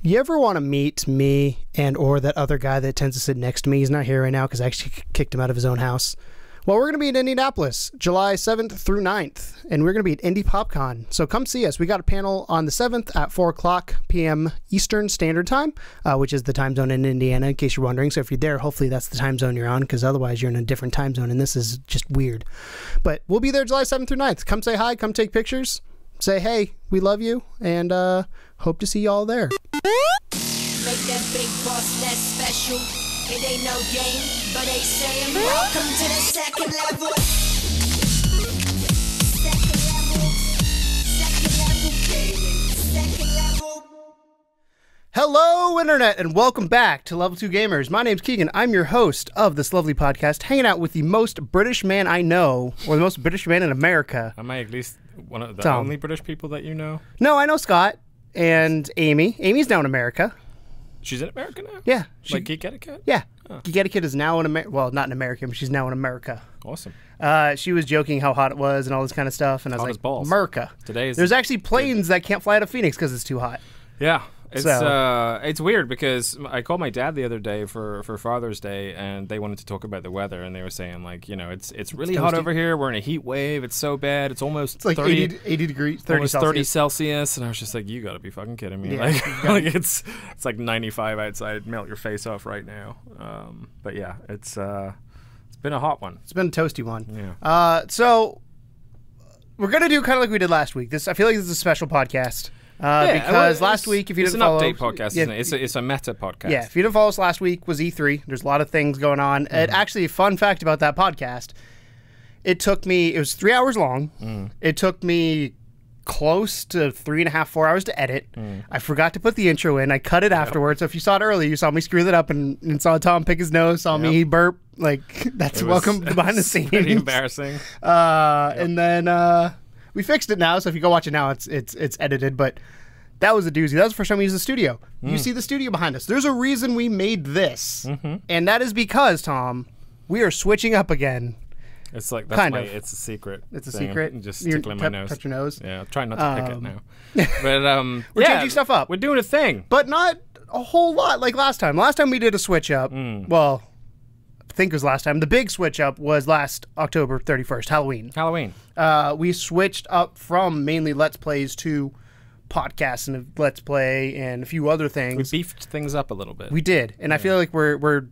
You ever want to meet me and or that other guy that tends to sit next to me? He's not here right now because I actually kicked him out of his own house. Well, we're going to be in Indianapolis, July 7th through 9th, and we're going to be at Indy PopCon. So come see us. We got a panel on the 7th at 4 o'clock p.m. Eastern Standard Time, which is the time zone in Indiana, in case you're wondering. So if you're there, hopefully that's the time zone you're on, because otherwise you're in a different time zone, and this is just weird. But we'll be there July 7th through 9th. Come say hi. Come take pictures. Say, hey, we love you, and hope to see you all there. Make that big boss less special. It ain't no game, but they saying welcome to the second level. Second level. Hello, Internet, and welcome back to Level 2 Gamers. My name's Keegan. I'm your host of this lovely podcast, hanging out with the most British man I know, or the most British man in America. Am I at least one of the only British people that you know? No, I know Scott and Amy. Amy's now in America. She's in America now? Yeah. Like Geek Etiquette? Yeah. Oh. Geek Etiquette is now in America. Well, not in America, but she's now in America. Awesome. She was joking how hot it was and all this kind of stuff, and I was like, balls. America. There's actually planes that can't fly out of Phoenix because it's too hot. Yeah. It's weird because I called my dad the other day for Father's Day, and they wanted to talk about the weather, and they were saying, like, you know, it's really hot over here. We're in a heat wave. It's so bad. It's almost like 80 degrees, 30 almost Celsius. 30 Celsius, and I was just like, you got to be fucking kidding me. Yeah, like it's like 95 outside. It'd melt your face off right now. But yeah, it's been a hot one. It's been a toasty one. Yeah. So we're gonna do kind of like we did last week. I feel like this is a special podcast. Because last week, if you didn't follow... It's an update podcast, isn't it? It's a meta podcast. Yeah, if you didn't follow us last week, was E3. There's a lot of things going on. And actually, a fun fact about that podcast, it was 3 hours long. It took me close to 3.5, 4 hours to edit. I forgot to put the intro in. I cut it afterwards. So if you saw it earlier, you saw me screw that up and saw Tom pick his nose, saw me burp. Like, that's welcome behind the scenes. Pretty embarrassing. And then... we fixed it now, so if you go watch it now, it's edited, but that was a doozy. That was the first time we used the studio. You see the studio behind us. There's a reason we made this, and that is because, Tom, we are switching up again. It's like, it's a secret. It's a secret? I'm just tickling my nose. Touch your nose? Yeah, try not to pick it now. But we're changing stuff up. We're doing a thing. But not a whole lot like last time. Last time we did a switch up. Well... I think it was last time. The big switch up was last October 31st, Halloween. We switched up from mainly Let's Plays to podcasts and a Let's Play and a few other things. We beefed things up a little bit. We did, and I feel like we're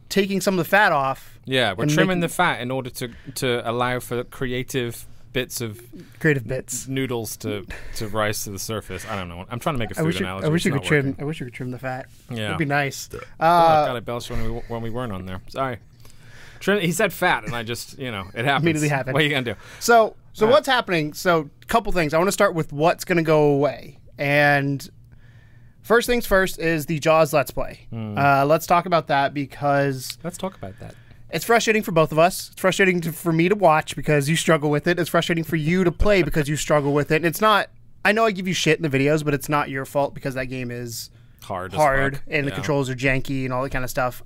taking some of the fat off. Yeah, we're trimming the fat in order to allow for creative bits noodles to rise to the surface. I don't know. I'm trying to make a food analogy. I wish you could trim the fat. Yeah, it'd be nice. God, I belched when we weren't on there. Sorry. He said fat, and I just, it happens. Immediately happened. What are you gonna do? So what's happening? So a couple things. I want to start with what's gonna go away. And first things first is the Jaws Let's Play. Let's talk about that because it's frustrating for both of us. It's frustrating for me to watch because you struggle with it. It's frustrating for you to play because you struggle with it. And it's not... I know I give you shit in the videos, but it's not your fault because that game is hard and the controls are janky and all that kind of stuff.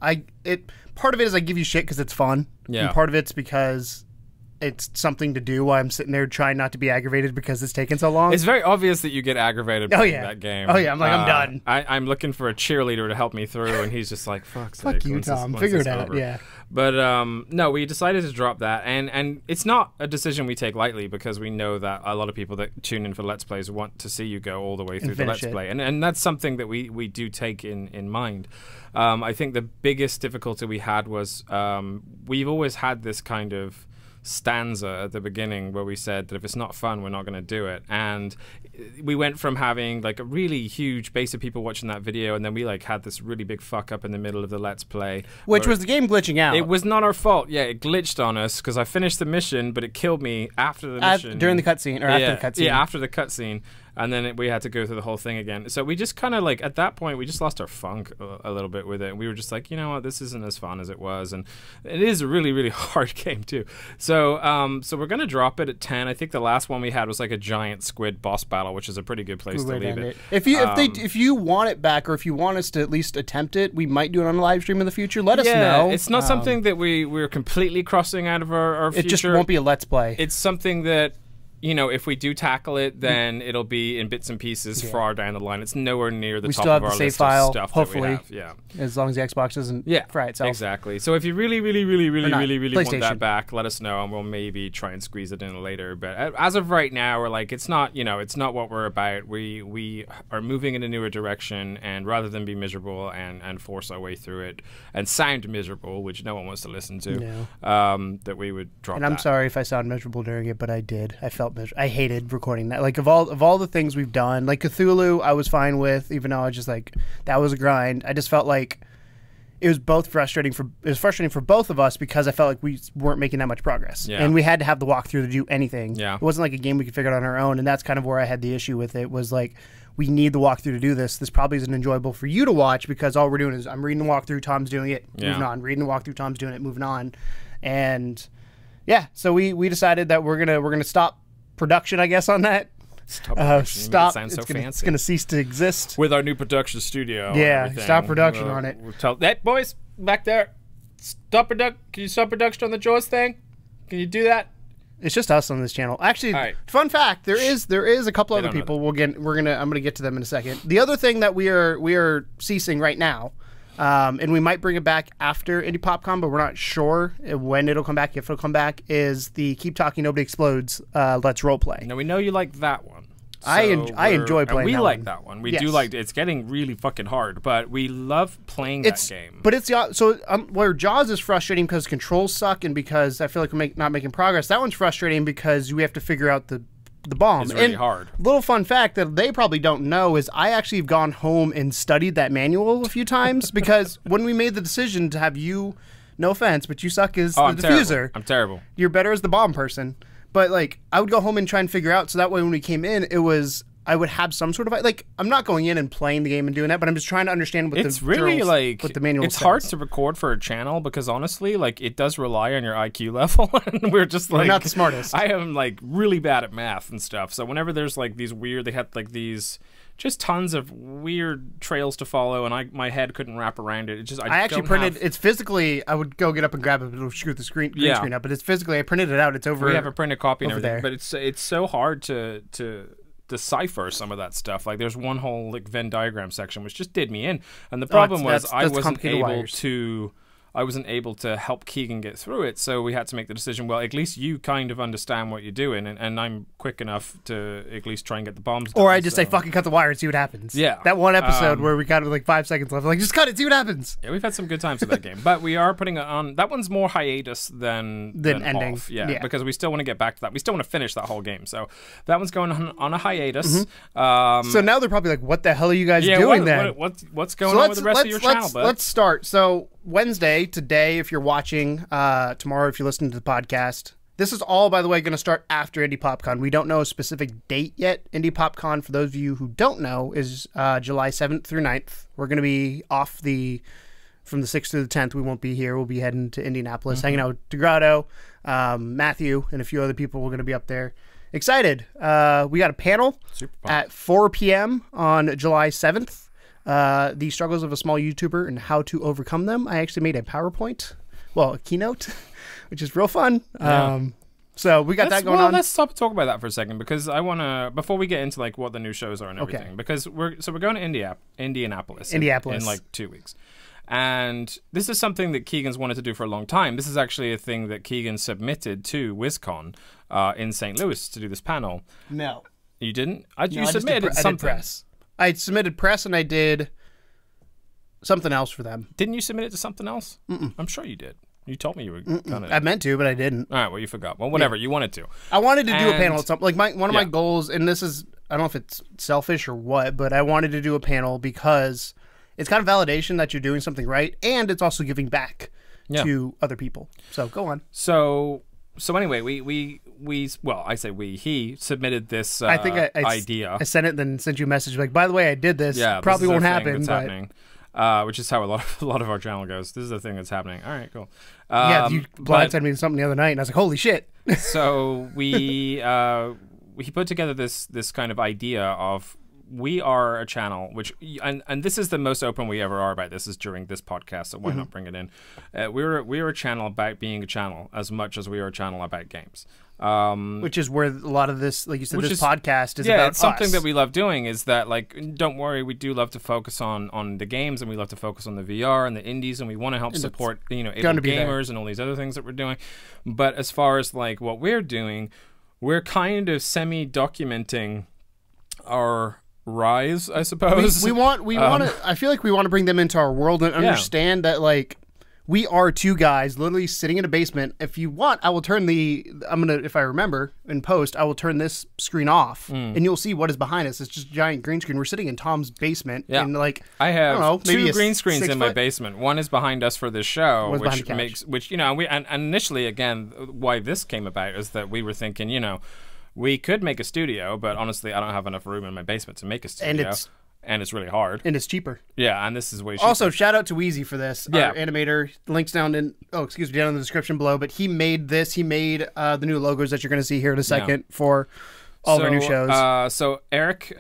Part of it is I give you shit because it's fun. Yeah. And part of it's because it's something to do while I'm sitting there trying not to be aggravated because it's taking so long. It's very obvious that you get aggravated by that game. Oh, yeah. I'm like, I'm done. I'm looking for a cheerleader to help me through, and he's just like, fuck you, Tom. Figure it out. Yeah. But no, we decided to drop that, and it's not a decision we take lightly because we know that a lot of people that tune in for Let's Plays want to see you go all the way through the Let's Play, and that's something that we do take in mind. I think the biggest difficulty we had was we've always had this kind of stanza at the beginning where we said that if it's not fun, we're not going to do it. And we went from having like a really huge base of people watching that video, and then we like had this really big fuck up in the middle of the Let's Play, which was the game glitching out. It was not our fault. Yeah, it glitched on us because I finished the mission, but it killed me after the mission. During the cutscene, or after the cutscene. Yeah, after the cutscene. And then we had to go through the whole thing again. So we just kind of like, at that point, we just lost our funk a little bit with it. And we were just like, you know what, this isn't as fun as it was. And it is a really, really hard game too. So we're going to drop it at 10. I think the last one we had was like a giant squid boss battle, which is a pretty good place to leave it. If you want it back, or if you want us to at least attempt it, we might do it on a live stream in the future. Let us know. It's not something that we're completely crossing out of our future. It just won't be a Let's Play. It's something that you know, if we do tackle it, then it'll be in bits and pieces far down the line. It's nowhere near the top still have of our the save list file, of stuff hopefully, that we have. Yeah. as long as the Xbox doesn't fry itself. Exactly. So if you really want PlayStation. that back, let us know, and we'll maybe try and squeeze it in later. But as of right now, we're like, it's not, you know, it's not what we're about. We are moving in a newer direction, and rather than be miserable and force our way through it and sound miserable, which no one wants to listen to, that we would drop. And I'm sorry if I sound miserable during it, but I did. I felt miserable. I hated recording that. Like of all the things we've done, like Cthulhu, I was fine with, even though I was just like that was a grind. I just felt like it was frustrating for both of us because I felt like we weren't making that much progress, and we had to have the walkthrough to do anything. Yeah, it wasn't like a game we could figure out on our own, and that's kind of where I had the issue with it. Was like, we need the walkthrough to do this. This probably isn't enjoyable for you to watch because all we're doing is I'm reading the walkthrough, Tom's doing it, moving on, reading the walkthrough, Tom's doing it, moving on, and so we decided that we're gonna stop production, I guess, on that. Stop. Sounds so fancy. It's going to cease to exist with our new production studio. Yeah, stop production on it. We'll tell hey boys back there. Stop production. Can you stop production on the Jaws thing? Can you do that? It's just us on this channel. Actually, fun fact: there is a couple other people. I'm gonna get to them in a second. The other thing that we are ceasing right now. And we might bring it back after Indie PopCon, but we're not sure when it'll come back, if it'll come back, is the Keep Talking Nobody Explodes Let's Roleplay. Now, we know you like that one. So I enjoy playing and that we like one. that one. We do like it's getting really fucking hard, but we love playing that game. But it's where Jaws is frustrating because controls suck and because I feel like we're not making progress. That one's frustrating because we have to figure out the bomb. It's really hard. Little fun fact that they probably don't know is I actually have gone home and studied that manual a few times because when we made the decision to have you, no offense, but you suck as the diffuser. Terrible. I'm terrible. You're better as the bomb person. But like I would go home and try and figure out so that way when we came in, I would have some sort of like I'm not going in and playing the game and doing that, but I'm just trying to understand what it's really like what the manual it's says. hard to record for a channel because honestly, like it does rely on your IQ level, and we're just like not the smartest. I am like really bad at math and stuff, so whenever there's like these weird, they had like these just tons of weird trails to follow, and my head couldn't wrap around it. It just I actually printed. It's physically. I would go get up and grab it, it'll screw the green screen up. But it's physically. I printed it out. It's over. We have a printed copy and everything, there. but it's so hard to decipher some of that stuff. Like there's one whole like Venn diagram section which just did me in, and the problem was I wasn't able to help Keegan get through it, so we had to make the decision, well, at least you kind of understand what you're doing, and I'm quick enough to at least try and get the bombs done. Or I just say, fucking cut the wire and see what happens. Yeah. That one episode where we got like 5 seconds left, like, just cut it, see what happens. Yeah, we've had some good times with that game. But we are putting it on, that one's more hiatus than ending. Off. Yeah, because we still want to get back to that. We still want to finish that whole game. So that one's going on a hiatus. So now they're probably like, what the hell are you guys doing then? What's going on with the rest of your channel, bud? Let's start. So Wednesday, today, if you're watching, tomorrow, if you're listening to the podcast, this is all, by the way, going to start after Indie PopCon. We don't know a specific date yet. Indie PopCon, for those of you who don't know, is July 7th through 9th. We're going to be off from the 6th through the 10th. We won't be here. We'll be heading to Indianapolis, hanging out with DeGrotto, Matthew, and a few other people. We're going to be up there. Excited. We got a panel at 4 p.m. on July 7th. The struggles of a small YouTuber and how to overcome them. I actually made a PowerPoint, a keynote, which is real fun. Yeah. So we got that going on. Let's stop talk about that for a second because I want to, before we get into like what the new shows are and everything, because we're going to Indianapolis in like 2 weeks. And this is something that Keegan's wanted to do for a long time. This is actually a thing that Keegan submitted to WizCon in St. Louis to do this panel. No. You didn't? You submitted something. I did press. I submitted press and I did something else for them. Didn't you submit it to something else? I'm sure you did. You told me you were going to. I meant to, but I didn't. All right, well, you forgot. Well, whatever. Yeah. You wanted to. I wanted to do a panel at something. Like one of my goals, and this is, I don't know if it's selfish or what, but I wanted to do a panel because it's kind of validation that you're doing something right, and it's also giving back to other people. So go on. So anyway, he submitted this idea. I sent it, then sent you a message like, by the way, I did this. Yeah, probably won't happen. Happening. Which is how a lot of our channel goes. This is the thing that's happening. All right, cool. You blindsided me to something the other night, and I was like, holy shit. So he put together this kind of idea of we are a channel which, and this is the most open we ever are about this, is during this podcast, so why not bring it in? We're a channel about being a channel as much as we are a channel about games. Which is where a lot of this, like you said, this podcast is about. It's something that we love doing, is that, like, don't worry, we do love to focus on the games, and we love to focus on the VR and the indies, and we want to help support, able gamers and all these other things that we're doing. But as far as like what we're doing, we're kind of semi-documenting our rise, I suppose. We want to. I feel like we want to bring them into our world and understand that, like, we are two guys literally sitting in a basement. If you want, I will turn if I remember in post, I will turn this screen off and you'll see what is behind us. It's just a giant green screen. We're sitting in Tom's basement. Yeah. And like, I have maybe two green screens in my basement. One is behind us for this show, which and initially, again, why this came about is that we were thinking, we could make a studio, but honestly, I don't have enough room in my basement to make a studio. And it's really hard. And it's cheaper. Yeah, and this is way cheaper. Also, shout out to Wheezy for this. Our animator. Links down in down in the description below. But he made this. He made the new logos that you're going to see here in a second for all of our new shows. So Eric, the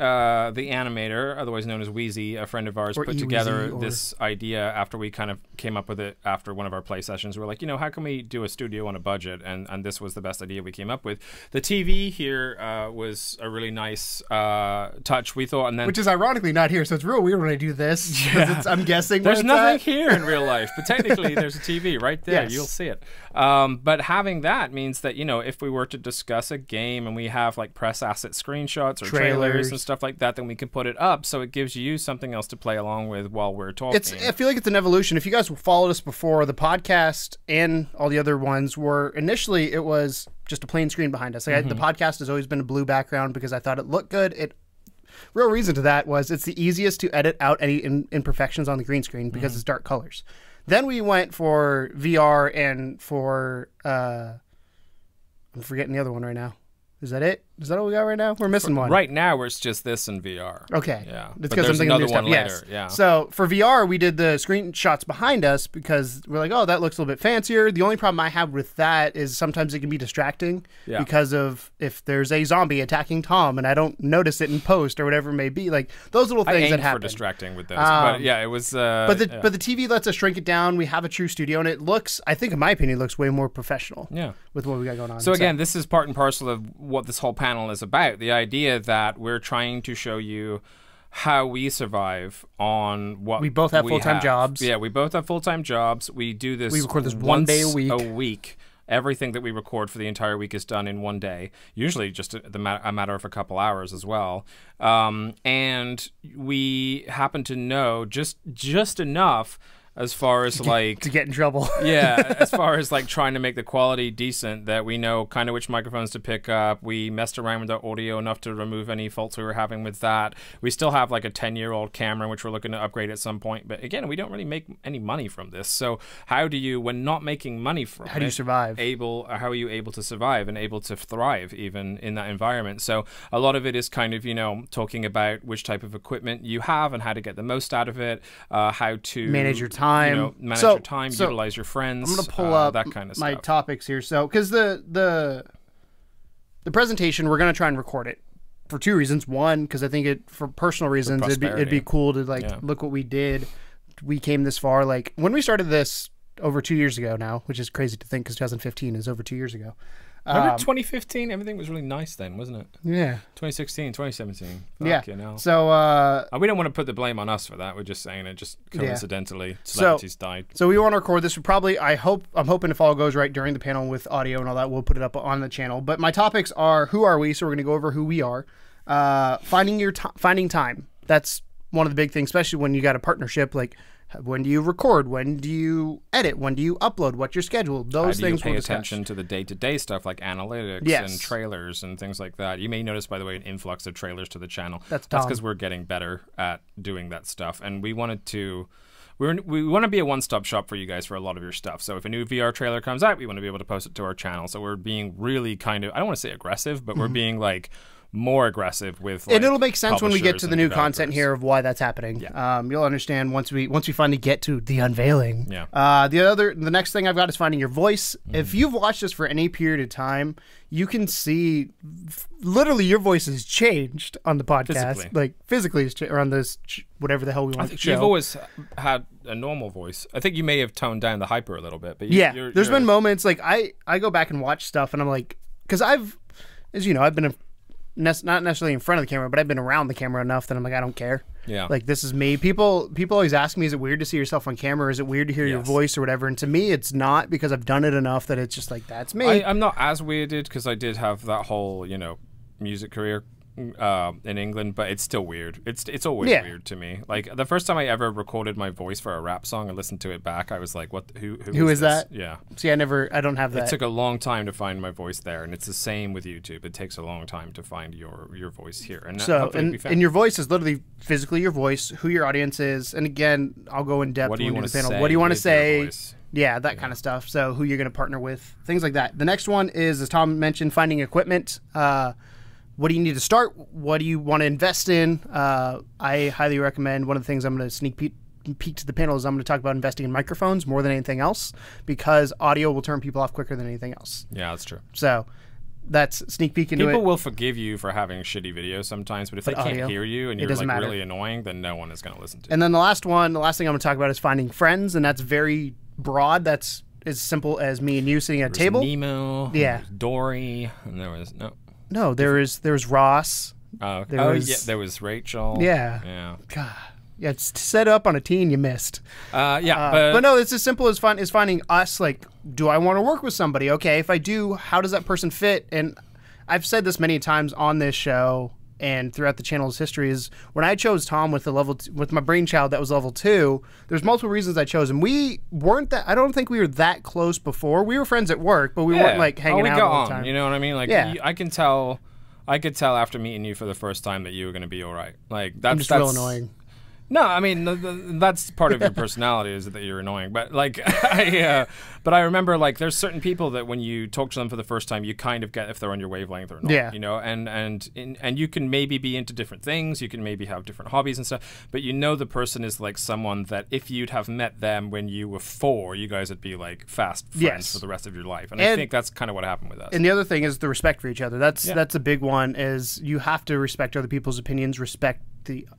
animator, otherwise known as Wheezy, a friend of ours, put together this idea after we kind of came up with it after one of our play sessions. We're like, how can we do a studio on a budget? And this was the best idea we came up with. The TV here was a really nice touch, we thought. And then, which is ironically not here, so it's real weird when I do this. Yeah. I'm guessing there's nothing here in real life, but technically there's a TV right there. Yes. You'll see it. But having that means that, if we were to discuss a game and we have like press asset screenshots or trailers and stuff like that, then we can put it up, so it gives you something else to play along with while we're talking. I feel like it's an evolution. If you guys followed us before, the podcast and all the other ones were initially, it was just a plain screen behind us. Like the podcast has always been a blue background because I thought it looked good. Real reason to that was it's the easiest to edit out any imperfections on the green screen because it's dark colors. Then we went for VR and for I'm forgetting the other one right now. Is that it? Is that all we got right now? We're missing one. Right now, it's just this and VR. Okay. Yeah. It's because I'm thinking of new stuff. Yes. Yeah. So for VR, we did the screenshots behind us because we're like, oh, that looks a little bit fancier. The only problem I have with that is sometimes it can be distracting because of if there's a zombie attacking Tom and I don't notice it in post or whatever it may be. Like those little things that happen. For distracting with those. But yeah, it was. But the TV lets us shrink it down. We have a true studio and it looks, I think in my opinion, looks way more professional. Yeah. With what we got going on. So again, this is part and parcel of what this whole panel is about. The idea that we're trying to show you how we survive on what we both have full-time jobs. Yeah, we both have full-time jobs. We do this. We record this one day a week. Everything that we record for the entire week is done in one day. Usually, just a matter of a couple hours as well. And we happen to know just enough. As far as like to get in trouble. Yeah, as far as like trying to make the quality decent, that we know kind of which microphones to pick up. We messed around with our audio enough to remove any faults we were having with that. We still have like a 10-year-old camera which we're looking to upgrade at some point, but again, we don't really make any money from this. So how do you, when not making money from it, how do you survive? How are you able to survive and able to thrive even in that environment? So a lot of it is kind of, talking about which type of equipment you have and how to get the most out of it, how to manage your time. Manage your time, utilize your friends. I'm going to pull up that kind of my stuff. topics here. So, because the presentation, we're going to try and record it for two reasons. One, because I think for personal reasons, it'd be cool to look what we did. We came this far. Like when we started this over 2 years ago now, which is crazy to think because 2015 is over 2 years ago. Remember 2015? Everything was really nice then, wasn't it? Yeah. 2016, 2017. Yeah. So we don't want to put the blame on us for that. We're just saying it just coincidentally celebrities died. So we want to record this. I'm hoping if all goes right during the panel with audio and all that, we'll put it up on the channel. But my topics are who are we? So we're going to go over who we are. Finding time. That's one of the big things, especially when you got a partnership like. When do you record? When do you edit? When do you upload? What's your schedule? Those things we'll discuss. Pay attention to the day-to-day stuff like analytics and trailers and things like that. You may notice, by the way, an influx of trailers to the channel. That's because we're getting better at doing that stuff, and we wanted to. We want to be a one-stop shop for you guys for a lot of your stuff. So if a new VR trailer comes out, we want to be able to post it to our channel. So we're being really kind of, I don't want to say aggressive, but we're being like more aggressive with. Like, and it'll make sense when we get to the new developers. content here of why that's happening. Yeah. You'll understand once we finally get to the unveiling. Yeah. The next thing I've got is finding your voice. If you've watched this for any period of time, you can see literally your voice has changed on the podcast. Physically it's or on this whatever the hell we want to show. You've always had a normal voice. I think you may have toned down the hyper a little bit, but there's been moments like I go back and watch stuff and I'm like, because I've been not necessarily in front of the camera, but I've been around the camera enough that I'm like, I don't care. Yeah. Like, this is me. People always ask me, is it weird to see yourself on camera? Or is it weird to hear your voice or whatever? And to me, it's not, because I've done it enough that it's just like, that's me. I'm not as weirded because I did have that whole, music career in England, but it's still weird. It's always weird to me. Like, the first time I ever recorded my voice for a rap song and listened to it back, I was like, what? Who is that? Yeah. See, I don't have that. It took a long time to find my voice there, and it's the same with YouTube. It takes a long time to find your voice here. And and your voice is literally physically your voice, who your audience is, and again, I'll go in depth. What do you want to say? What do you want to say? Yeah, that kind of stuff. So who you're going to partner with, things like that. The next one is, as Tom mentioned, finding equipment. What do you need to start? What do you want to invest in? I highly recommend, one of the things I'm going to sneak peek to the panel is I'm going to talk about investing in microphones more than anything else, because audio will turn people off quicker than anything else. Yeah, that's true. So that's sneak peek into it. People will forgive you for having shitty videos sometimes, but if they can't hear you and you're like really annoying, then no one is going to listen to you. And then the last thing I'm going to talk about is finding friends, and that's very broad. That's as simple as me and you sitting at a table. Nemo, yeah, Dory, and there was Ross. There was Rachel. Yeah. God. Yeah, it's set up on a teen you missed. But no, it's as simple as finding us. Like, do I want to work with somebody? Okay, if I do, how does that person fit? And I've said this many times on this show and throughout the channel's history, is when I chose Tom with with my brainchild that was level 2, there's multiple reasons I chose him. We weren't that. I don't think we were that close before. We were friends at work, but we weren't like hanging out all the time. You know what I mean? Like, I can tell. I could tell after meeting you for the first time that you were going to be all right. Like, that's real annoying. No, I mean that's part of your personality, is that you're annoying. But like, but I remember, like, there's certain people that when you talk to them for the first time, you kind of get if they're on your wavelength or not. Yeah. And you can maybe be into different things. You can maybe have different hobbies and stuff. But the person is like someone that if you'd have met them when you were 4, you guys would be like fast friends for the rest of your life. And I think that's kind of what happened with us. And the other thing is the respect for each other. That's a big one. Is you have to respect other people's opinions, respect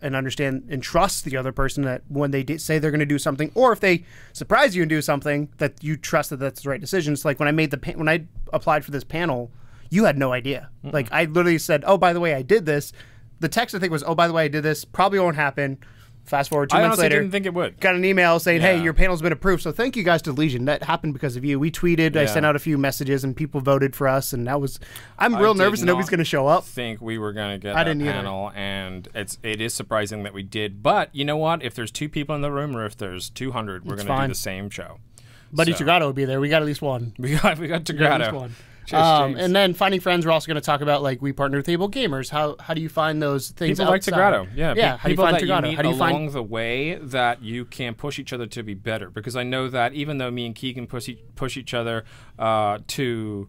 and understand and trust the other person, that when they say they're going to do something, or if they surprise you and do something, that you trust that that's the right decision. It's like when I applied for this panel, you had no idea. Like, I literally said, oh, by the way, I did this. The text, I think, was, oh, by the way, I did this. Probably won't happen. Fast forward 2 months later, I didn't think it would. Got an email saying, hey, your panel's been approved. So thank you guys to Legion. That happened because of you. We tweeted, I sent out a few messages, and people voted for us. And that was, I'm real nervous that nobody's going to show up. I think we were going to get that panel, and it is surprising that we did. But you know what? If there's 2 people in the room, or if there's 200, we're going to do the same show. Buddy Tagato will be there. We got at least one. We got Tagato. And then finding friends, we're also going to talk about, like, we partner with Able Gamers. How do you find those things? People outside? like Tagato, yeah. How do you find Tagato? How do you find along the way that you can push each other to be better? Because I know that even though me and Keegan push each other to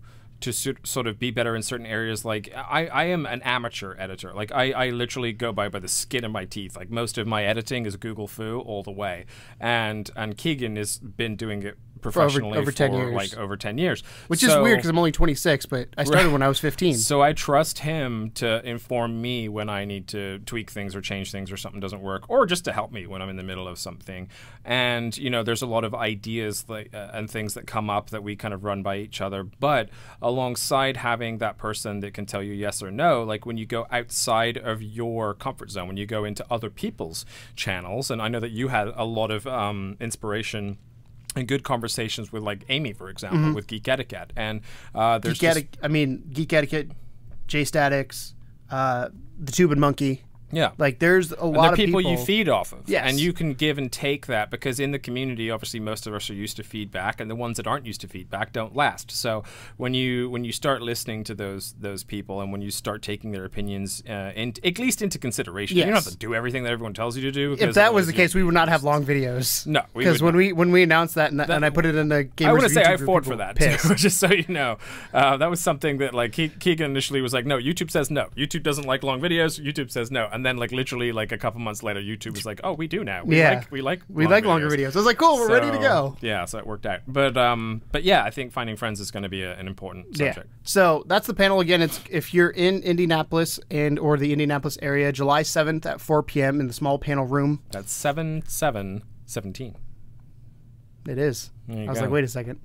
sort of be better in certain areas, like I am an amateur editor. Like I literally go by the skin of my teeth. Like, most of my editing is Google Foo all the way, and Keegan has been doing it professionally over 10 years. Like over 10 years, which is weird because I'm only 26, but I started when I was 15. So I trust him to inform me when I need to tweak things or change things or something doesn't work, or just to help me when I'm in the middle of something. And there's a lot of ideas and things that come up that we kind of run by each other, but alongside having that person that can tell you yes or no, like when you go outside of your comfort zone, when you go into other people's channels, and I know that you had a lot of inspiration and good conversations with, like, Amy, for example, with Geek Etiquette. And there's Geek Etiquette, J Statics, the Tube and Monkey. Yeah. Like, there's a And lot they're of people you feed off of. Yes. And you can give and take that, because in the community, obviously, most of us are used to feedback, and the ones that aren't used to feedback don't last. So when you start listening to those people, and when you start taking their opinions at least into consideration, you don't have to do everything that everyone tells you to do. If that was the case, we would not have long videos. No, because when we announced that, and I put it in the Gamers I want to say I YouTube fought for that too, just so you know. That was something that like Keegan initially was like, no, YouTube says no. YouTube doesn't like long videos. YouTube says no, and then like literally like a couple months later, YouTube was like, oh, we do now. We like longer videos. I was like, cool, we're ready to go. Yeah, so it worked out. But yeah, I think finding friends is going to be an important subject. Yeah. So that's the panel again. It's if you're in Indianapolis or the Indianapolis area, July 7th at 4 p.m. in the small panel room. That's 7/7/17. It is. I was like, wait a second.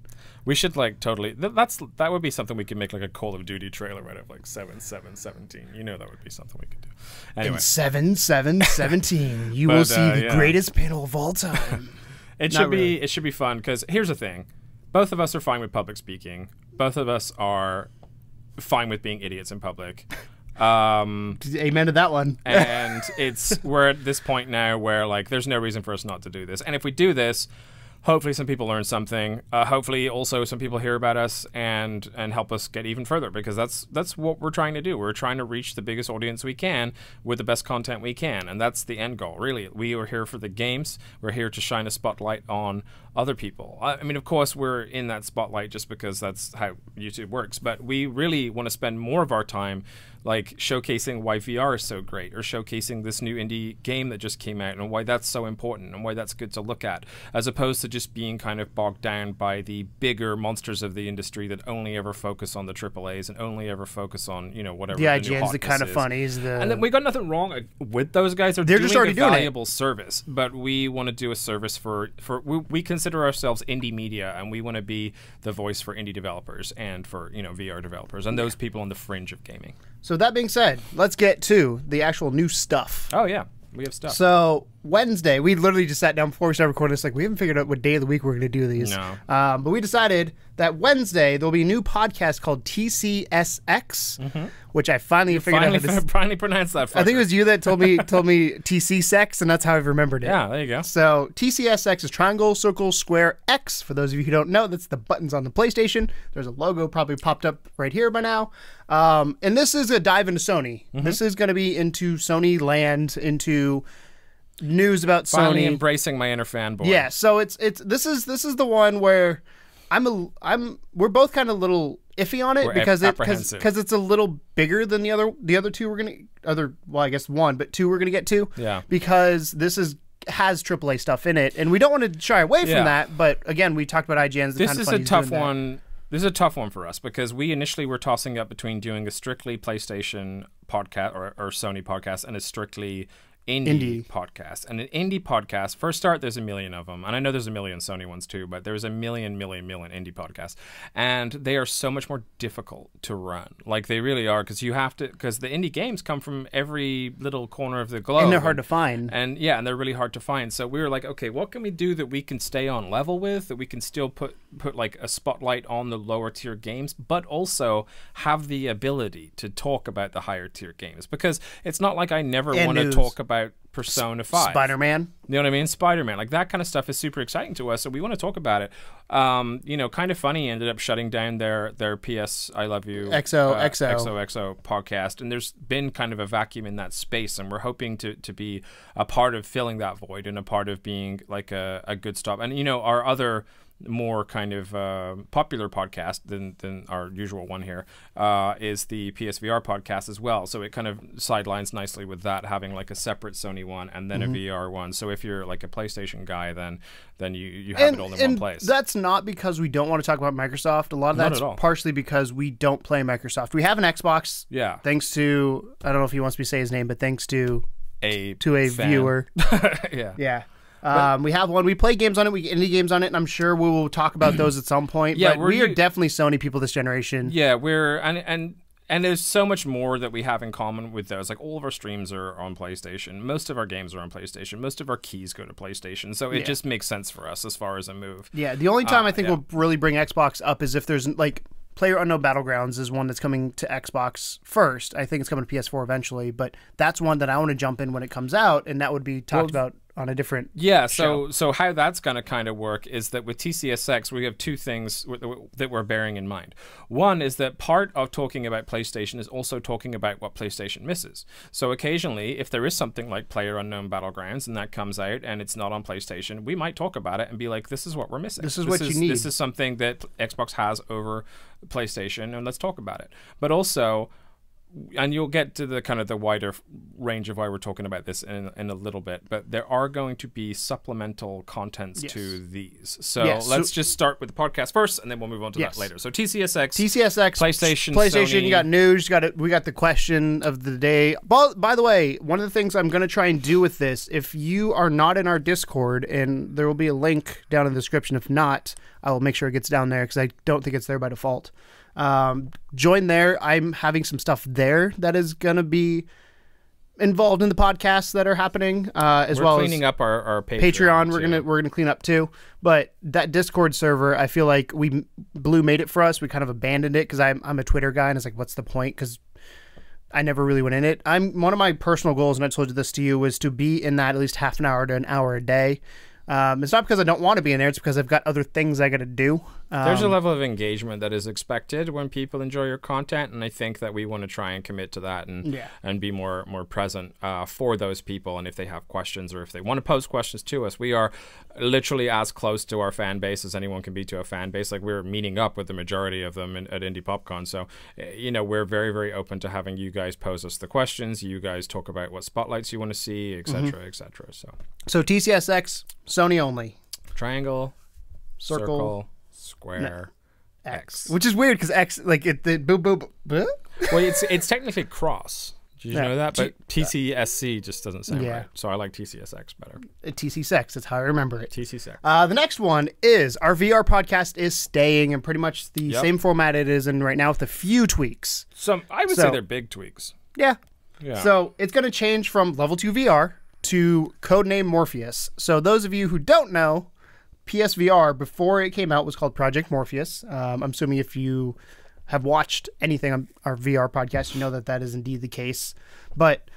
We should like totally. That would be something we could make like a Call of Duty trailer right of like 7/7/17. You know, that would be something we could do. Anyway, in 7/7/17, you will see the greatest panel of all time. It should be fun, because here's the thing: both of us are fine with public speaking. Both of us are fine with being idiots in public. Amen to that one. And we're at this point now where like there's no reason for us not to do this. And if we do this, hopefully some people learn something. Hopefully also some people hear about us and help us get even further, because that's what we're trying to do. We're trying to reach the biggest audience we can with the best content we can, and that's the end goal, really. We are here for the games. We're here to shine a spotlight on other people. I mean, of course, we're in that spotlight just because that's how YouTube works, but we really want to spend more of our time like showcasing why VR is so great, or showcasing this new indie game that just came out and why that's so important and why that's good to look at, as opposed to just being kind of bogged down by the bigger monsters of the industry that only ever focus on the AAAs and only ever focus on, you know, whatever the IGNs, the kind of funnies. And then we got nothing wrong with those guys. They're just already doing a valuable service, but we want to do a service for we consider ourselves indie media, and we want to be the voice for indie developers and for, you know, VR developers and those people on the fringe of gaming. So that being said, let's get to the actual new stuff. Oh, yeah. We have stuff. So Wednesday, we literally just sat down before we started recording this. Like, we haven't figured out what day of the week we're going to do these. No. But we decided that Wednesday there'll be a new podcast called TCSX, which I finally figured out. Finally pronounced that. I think it was you that told me TC Sex, and that's how I've remembered it. Yeah, there you go. So TCSX is triangle, circle, square, X. For those of you who don't know, that's the buttons on the PlayStation. There's a logo probably popped up right here by now. And this is a dive into Sony. This is going to be into Sony land, into news about Finally Sony. Embracing my inner fanboy. Yeah, so this is the one where we're both kind of a little iffy on it, We're because apprehensive. it's a little bigger than the other two well, I guess one, but two we're gonna get to. Yeah. Because this has AAA stuff in it, and we don't want to shy away from that. But again, we talked about IGN's. This is a tough one. This is a tough one for us, because we initially were tossing up between doing a strictly PlayStation podcast or Sony podcast and a strictly indie podcast. And an indie podcast, for a start, there's a million of them. And I know there's a million Sony ones too, but there's a million indie podcasts. And they are so much more difficult to run. Like, they really are, because the indie games come from every little corner of the globe. And they're hard to find. And yeah, and they're really hard to find. So we were like, okay, what can we do that we can stay on level with, that we can still put like a spotlight on the lower tier games, but also have the ability to talk about the higher tier games? Because it's not like I never want to talk about Persona 5. Spider-Man. You know what I mean? Spider-Man. Like, that kind of stuff is super exciting to us, so we want to talk about it. You know, Kind of Funny ended up shutting down their PS I Love You XOXO podcast, and there's been kind of a vacuum in that space, and we're hoping to be a part of filling that void and a part of being like a good stop. And, you know, our other more kind of popular podcast than our usual one here is the PSVR podcast as well. So it kind of sidelines nicely with that, having like a separate Sony one and then a VR one. So if you're like a PlayStation guy, then you have it all in one place. That's not because we don't want to talk about Microsoft. A lot of that's partially because we don't play Microsoft. We have an Xbox. Yeah. Thanks to, I don't know if he wants me to say his name, but thanks to a viewer. Yeah. Yeah. We have one. We play games on it. We get indie games on it, and I'm sure we will talk about those at some point. Yeah, but we are definitely Sony people this generation. Yeah, we're and there's so much more that we have in common with those. Like, all of our streams are on PlayStation. Most of our games are on PlayStation. Most of our keys go to PlayStation. So it just makes sense for us as far as a move. Yeah, the only time I think we'll really bring Xbox up is if there's like PlayerUnknown Battlegrounds is one that's coming to Xbox first. I think it's coming to PS4 eventually, but that's one that I want to jump in when it comes out, and that would be talked about on a different show. So how that's going to kind of work is that with TCSX, we have two things that we're bearing in mind. One is that part of talking about PlayStation is also talking about what PlayStation misses. So occasionally, if there is something like PlayerUnknown Battlegrounds and that comes out and it's not on PlayStation, we might talk about it and be like, this is what we're missing. This is what you need. This is something that Xbox has over PlayStation, and let's talk about it. But also, and you'll get to the kind of the wider range of why we're talking about this in a little bit, but there are going to be supplemental contents to these. So let's just start with the podcast first, and then we'll move on to that later. So TCSX, PlayStation, Sony. You got news. We got the question of the day. By the way, one of the things I'm going to try and do with this, if you are not in our Discord, and there will be a link down in the description. If not, I will make sure it gets down there because I don't think it's there by default. Join there. I'm having some stuff there that is going to be involved in the podcasts that are happening, as well as cleaning up our Patreon. We're gonna clean up too. But that Discord server, I feel like Blue made it for us. We kind of abandoned it because I'm a Twitter guy, and it's like, what's the point? Because I never really went in it. One of my personal goals, and I told you this to you, was to be in that at least half an hour to an hour a day. It's not because I don't want to be in there. It's because I've got other things I got to do. There's a level of engagement that is expected when people enjoy your content, and I think that we want to try and commit to that and be more present for those people. And if they have questions or if they want to pose questions to us, we are literally as close to our fan base as anyone can be to a fan base. Like, we're meeting up with the majority of them at Indie PopCon. So, we're very, very open to having you guys pose us the questions. You guys talk about what spotlights you want to see, etc., etc. So TCSX, Sony only. Triangle, circle, square, X. Which is weird because X, like the boop boop. Well, it's technically cross. Did you know that? But TCSC just doesn't sound right. So I like TCSX better. TCSX, that's how I remember it. TCSX. The next one is our VR podcast is staying in pretty much the same format it is in right now with a few tweaks. I would say they're big tweaks. Yeah. So it's going to change from Level 2 VR to Codename Morpheus. So those of you who don't know, PSVR, before it came out, was called Project Morpheus. I'm assuming if you have watched anything on our VR podcast, you know that is indeed the case. But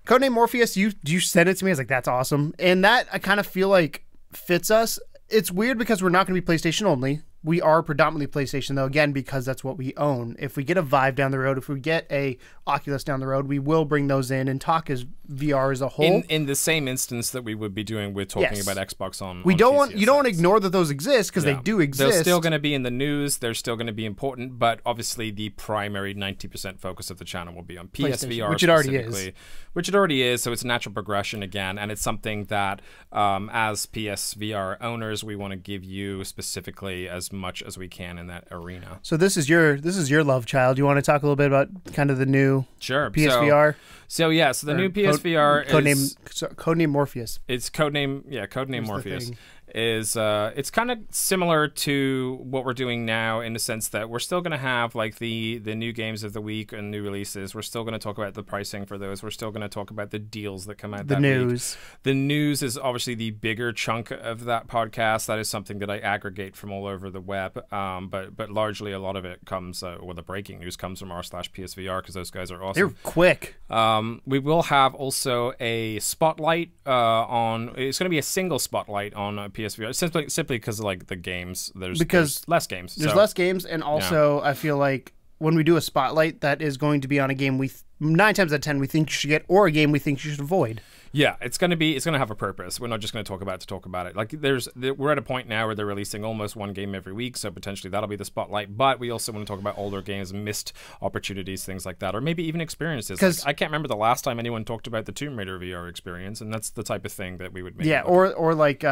Codename Morpheus, you said it to me. I was like, that's awesome. And that, I kind of feel like, fits us. It's weird because we're not going to be PlayStation only. We are predominantly PlayStation, though, again, because that's what we own. If we get a Vive down the road, if we get a Oculus down the road, we will bring those in and talk as VR as a whole. In the same instance that we would be doing with talking about Xbox on you don't want to ignore that those exist, because they do exist. They're still going to be in the news. They're still going to be important, but obviously the primary 90% focus of the channel will be on PSVR, which it already is. Which it already is, so it's a natural progression again, and it's something that as PSVR owners, we want to give you specifically as much as we can in that arena. So this is your love child. You want to talk a little bit about kind of the new PSVR? So the new PSVR is Codename Morpheus. It's Codename Morpheus. It's kind of similar to what we're doing now in the sense that we're still going to have like the new games of the week and new releases. We're still going to talk about the pricing for those. We're still going to talk about the deals that come out that week. The news is obviously the bigger chunk of that podcast. That is something that I aggregate from all over the web. But largely a lot of it comes, the breaking news comes from r/PSVR because those guys are awesome. They're quick. We will have also a spotlight it's going to be a single spotlight on PSVR simply because of like the games. There's less games. There's less games, and also I feel like when we do a spotlight, that is going to be on a game 9 times out of 10 we think you should get, or a game we think you should avoid. Yeah, it's going to have a purpose. We're not just going to talk about it to talk about it. Like we're at a point now where they're releasing almost one game every week, so potentially that'll be the spotlight. But we also want to talk about older games, missed opportunities, things like that, or maybe even experiences. Because I can't remember the last time anyone talked about the Tomb Raider VR experience, and that's the type of thing that we would make. Yeah, or like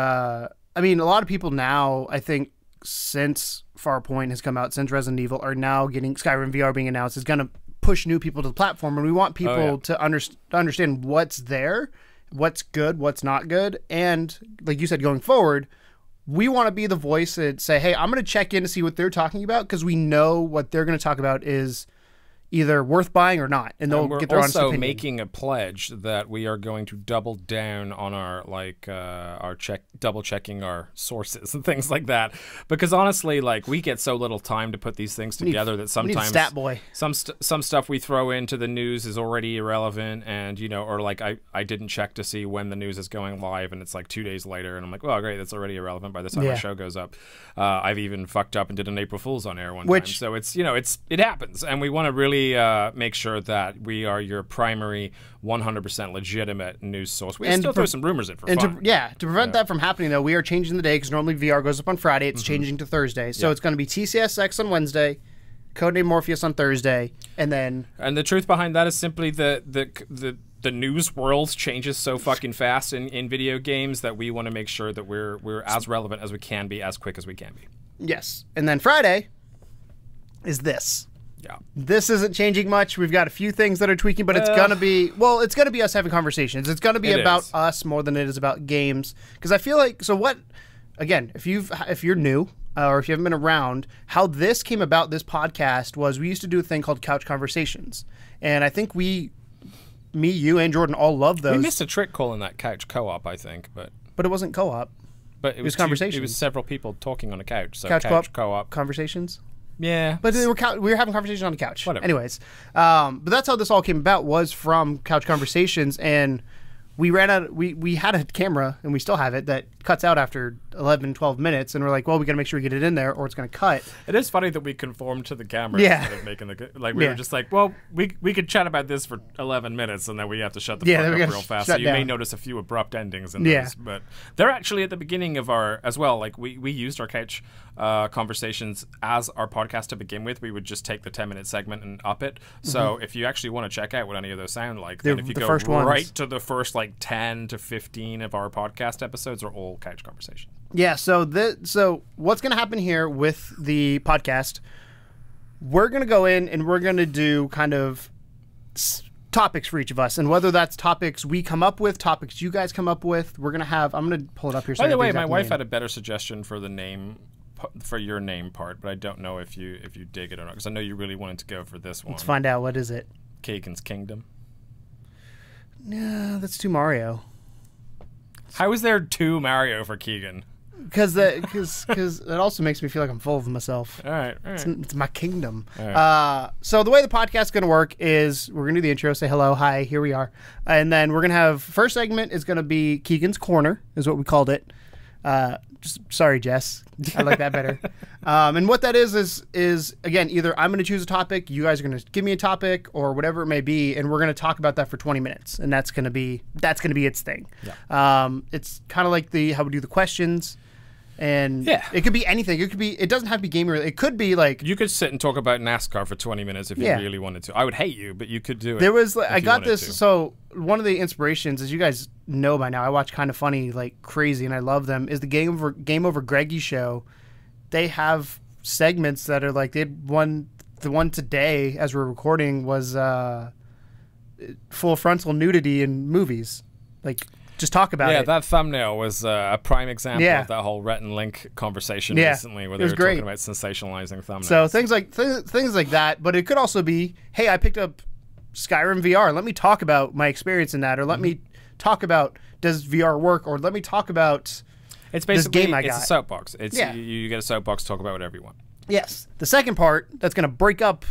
I mean, a lot of people now, I think, since Farpoint has come out, since Resident Evil, are now getting Skyrim VR being announced is going to push new people to the platform, and we want people to understand what's there, what's good, what's not good, and like you said, going forward, we want to be the voice that say, hey, I'm going to check in to see what they're talking about, because we know what they're going to talk about is either worth buying or not, and they'll get their honest opinion. We're also making a pledge that we are going to double down on our double checking our sources and things like that, because honestly, like, we get so little time to put these things together that sometimes we need a stat boy. Some stuff we throw into the news is already irrelevant, and or like I didn't check to see when the news is going live, and it's like 2 days later, and I'm like, well, great, that's already irrelevant by the time the show goes up. I've even fucked up and did an April Fool's on air one time, so it's it happens, and we want to really make sure that we are your primary 100% legitimate news source. We still throw some rumors in for fun. To prevent that from happening, though, we are changing the day, because normally VR goes up on Friday. It's changing to Thursday. So it's going to be TCSX on Wednesday, Codename Morpheus on Thursday, and then... And the truth behind that is simply the news world changes so fucking fast in video games that we want to make sure that we're as relevant as we can be, as quick as we can be. Yes. And then Friday is this. Yeah. This isn't changing much. We've got a few things that are tweaking, but it's going to be, it's going to be us having conversations. It's going to be about us more than it is about games. Because I feel like, again, if you're new, or if you haven't been around, how this came about, this podcast, was we used to do a thing called Couch Conversations. And I think me, you, and Jordan all love those. We missed a trick calling that couch co-op, I think, but it wasn't co-op. But it was conversations. It was several people talking on a couch. So couch co-op conversations. Yeah, but we were having conversations on the couch. Whatever. Anyways, but that's how this all came about, was from Couch Conversations, and we ran out. We had a camera, and we still have it, that cuts out after 11, 12 minutes, and we're like, well, we got to make sure we get it in there, or it's going to cut. It is funny that we conformed to the camera instead of making we were just like, well, we could chat about this for 11 minutes, and then we have to shut the fuck up real fast. So you may notice a few abrupt endings in those, but they're actually at the beginning of our as well. Like we used our Couch Conversations as our podcast to begin with. We would just take the 10-minute segment and up it. So if you actually want to check out what any of those sound like, then if you go right to the first 10 to 15 of our podcast episodes are all Couch Conversations. Yeah, so what's going to happen here with the podcast, we're going to go in and we're going to do kind of topics for each of us, and whether that's topics we come up with, topics you guys come up with, we're going to have, I'm going to pull it up here. By the way, my wife had a better suggestion for the name, for your name part, but I don't know if you dig it or not, because I know you really wanted to go for this one. Let's find out. What is it? Kagan's Kingdom. No, that's too Mario. How is there two Mario for Keegan? Because it also makes me feel like I'm full of myself. All right. It's my kingdom. Right. So the way the podcast is going to work is we're going to do the intro, say hello, hi, here we are. And then we're going to have, first segment is going to be Keegan's Corner, is what we called it. Sorry, Jess. I like that better. And what that is again, either I'm going to choose a topic, you guys are going to give me a topic, or whatever it may be, and we're going to talk about that for 20 minutes, and that's going to be its thing. Yeah. It's kind of like how we do the questions. And it could be anything. It doesn't have to be game related. It could be like, you could sit and talk about NASCAR for 20 minutes if you really wanted to. I would hate you, but you could do it. There was I got this. So one of the inspirations, as you guys know by now, I watch Kind of Funny like crazy, and I love them. Is the Game Over Greggy show? They have segments that are like, they had one. The one today, as we're recording, was full frontal nudity in movies. Like, just talk about it. Yeah, that thumbnail was a prime example of that whole Rhett and Link conversation recently, where they were talking about sensationalizing thumbnails. So things like that. But it could also be, hey, I picked up Skyrim VR. Let me talk about my experience in that, or let me talk about, does VR work, or let me talk about this game I got. It's a soapbox. You get a soapbox to talk about whatever you want. Yes. The second part that's going to break up